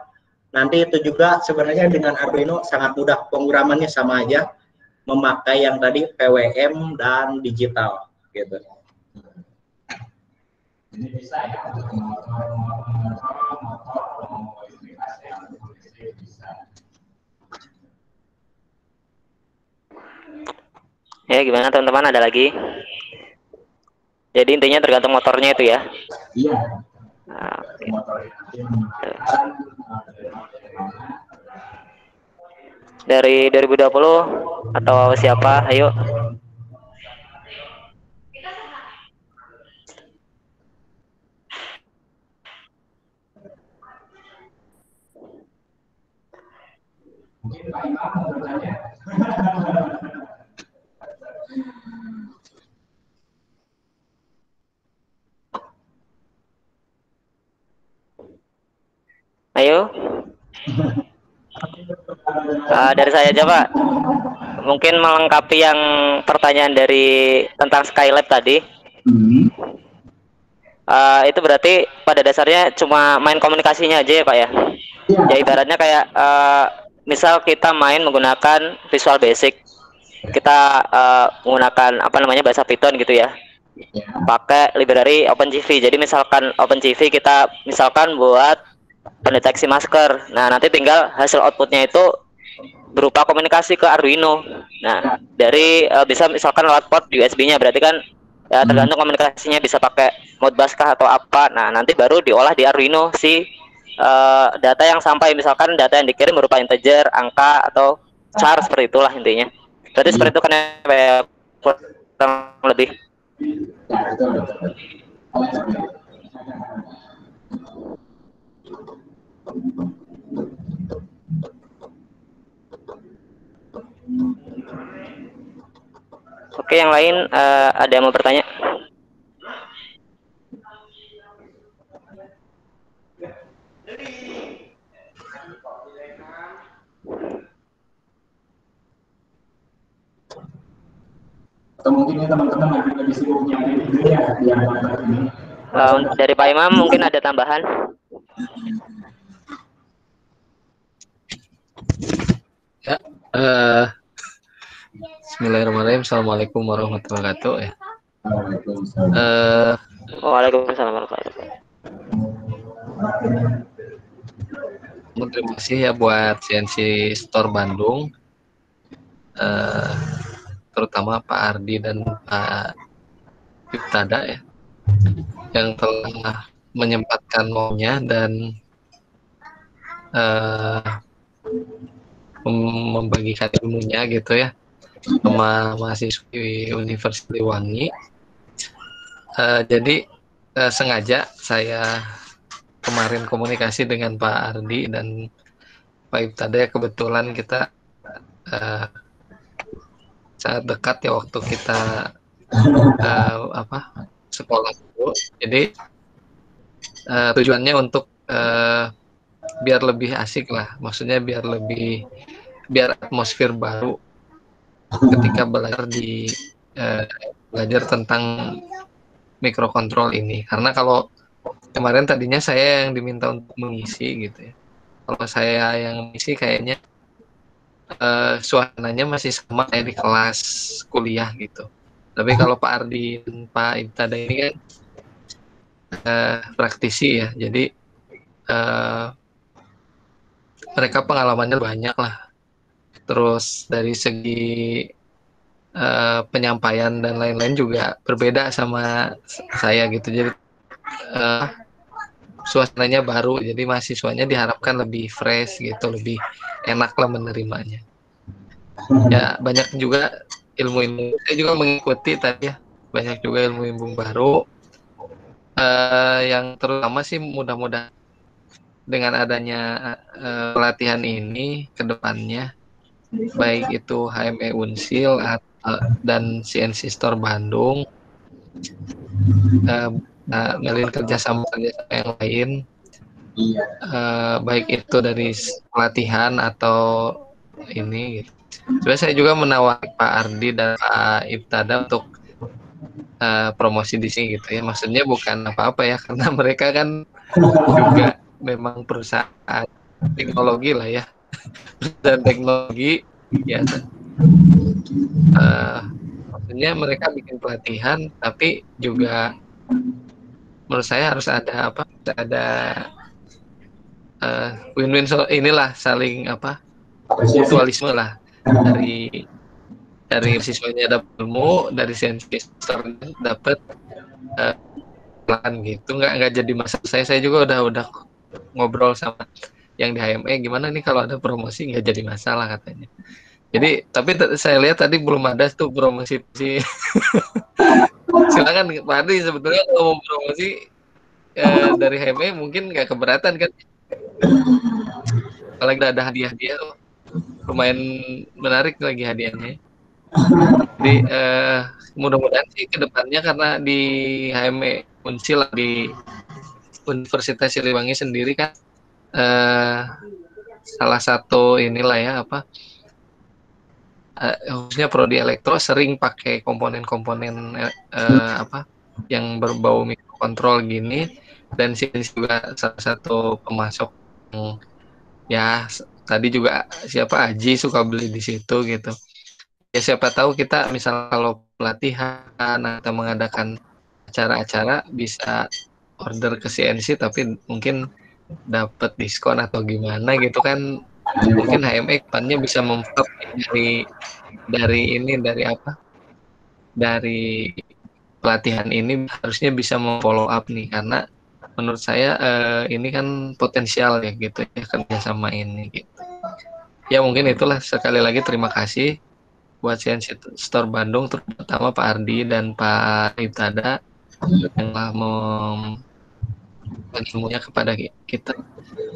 Nanti itu juga sebenarnya dengan Arduino sangat mudah, pemrogramannya sama aja, memakai yang tadi PWM dan digital gitu. Ini bisa ya untuk motor bisa. Ya, gimana teman-teman, ada lagi? Jadi intinya tergantung motornya itu ya? Iya. Oke. Dari 2020 atau siapa? Ayo. Mungkin Pak Imam mau bertanya. Ayo. Dari saya aja Pak. Mungkin melengkapi yang pertanyaan dari tentang Skylab tadi. Itu berarti pada dasarnya cuma main komunikasinya aja ya Pak ya? Ya ibaratnya kayak misal kita main menggunakan Visual Basic, kita menggunakan apa namanya bahasa Python gitu ya, pakai library OpenCV. Jadi misalkan OpenCV kita misalkan buat pendeteksi masker. Nah nanti tinggal hasil outputnya itu berupa komunikasi ke Arduino. Nah dari bisa misalkan lewat port USB-nya, berarti kan ya tergantung komunikasinya bisa pakai Modbus kah atau apa. Nah nanti baru diolah di Arduino si data yang sampai, misalkan data yang dikirim berupa integer, angka atau char, seperti itulah intinya. Berarti seperti itu kan ya, kurang lebih. Oke, yang lain ada yang mau bertanya? Atau mungkin ya teman-teman lagi sibuk nyari ya yang ini. Dari Pak Imam mungkin ada tambahan? Ya, Bismillahirrahmanirrahim. Assalamualaikum warahmatullahi wabarakatuh. Ya. Waalaikumsalam warahmatullahi wabarakatuh. Terima kasih ya buat CNC Store Bandung, terutama Pak Ardi dan Pak Yiptada ya, yang telah menyempatkan maunya dan membagikan ilmunya gitu ya sama mahasiswi Universitas Wangi. Jadi sengaja saya kemarin komunikasi dengan Pak Ardi dan Pak Yiptada, kebetulan kita sangat dekat ya waktu kita sekolah dulu. Jadi tujuannya untuk biar lebih asik lah, maksudnya biar atmosfer baru ketika belajar tentang mikrokontrol ini. Karena kalau kemarin tadinya saya yang diminta untuk mengisi gitu ya. Kalau saya yang mengisi kayaknya suasananya masih sama kayak di kelas kuliah gitu. Tapi kalau Pak Ardi dan Pak Ibtada ini kan praktisi ya, jadi mereka pengalamannya banyak lah. Terus dari segi penyampaian dan lain-lain juga berbeda sama saya gitu. Jadi suasananya baru, jadi mahasiswanya diharapkan lebih fresh gitu, lebih enak lah menerimanya. Ya banyak juga ilmu-ilmu, saya juga mengikuti tadi ya, banyak juga ilmu-ilmu baru. Yang terutama sih mudah-mudahan dengan adanya pelatihan ini ke depannya, baik itu HME Unsil dan CNC Store Bandung, ngelin kerjasama yang lain, baik itu dari pelatihan atau ini gitu. Sebenarnya saya juga menawari Pak Ardi dan Pak Ibtada untuk promosi di sini gitu ya. Maksudnya bukan apa-apa ya, karena mereka kan juga memang perusahaan teknologi lah ya, perusahaan teknologi ya. Maksudnya mereka bikin pelatihan, tapi juga menurut saya harus ada apa? Ada win-win, inilah saling apa? Mutualisme lah, dari siswanya dapat ilmu, dari sensor dapat pelan gitu. Nggak jadi masalah. Saya juga udah ngobrol sama yang di HME, gimana nih kalau ada promosi, nggak jadi masalah katanya. Jadi tapi saya lihat tadi belum ada tuh promosi sih. Silakan Pak Ardi, sebetulnya kalau mau promosi dari HME mungkin nggak keberatan kan? Kalau ada hadiah-hadiah lumayan menarik lagi hadiahnya. Jadi mudah-mudahan sih kedepannya, karena di HME Unsil di Universitas Siliwangi sendiri kan salah satu inilah ya apa, khususnya prodi elektro sering pakai komponen-komponen apa yang berbau mikrokontrol gini, dan sini juga salah satu pemasok ya tadi juga siapa Aji suka beli di situ gitu. Ya siapa tahu kita misal kalau pelatihan atau mengadakan acara-acara bisa order ke CNC, tapi mungkin dapat diskon atau gimana gitu kan. Mungkin HME depannya bisa memfollow dari apa, dari pelatihan ini harusnya bisa memfollow up nih, karena menurut saya ini kan potensial ya gitu ya kerjasama ini gitu. Ya mungkin itulah, sekali lagi terima kasih buat CNC Store Bandung, terutama Pak Ardi dan Pak Ibtada yang telah membagi ilmunya kepada kita.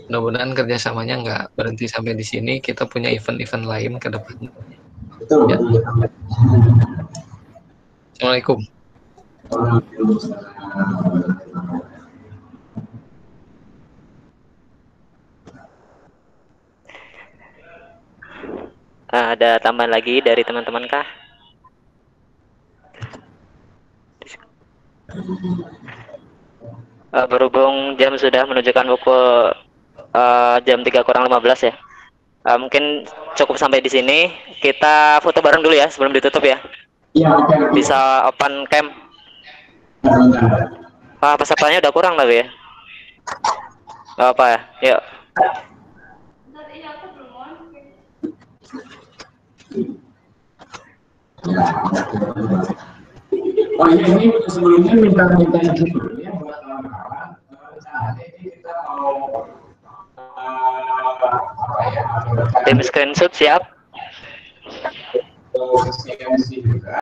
Mudah-mudahan kerjasamanya nggak berhenti sampai di sini, kita punya event-event lain ke depan. Ya. Assalamualaikum. Ada tambahan lagi dari teman-teman kah? Berhubung jam sudah menunjukkan pukul jam 3:15 ya. Mungkin cukup sampai di sini. Kita foto bareng dulu ya sebelum ditutup ya. Iya. Bisa open cam. Pesertanya udah kurang tapi ya. Gak apa ya. Yuk. Oh iya, ini sebelumnya minta izin dulu ya buat kawan-kawan. Saat ini kita mau tim screenshot siap. CNC juga.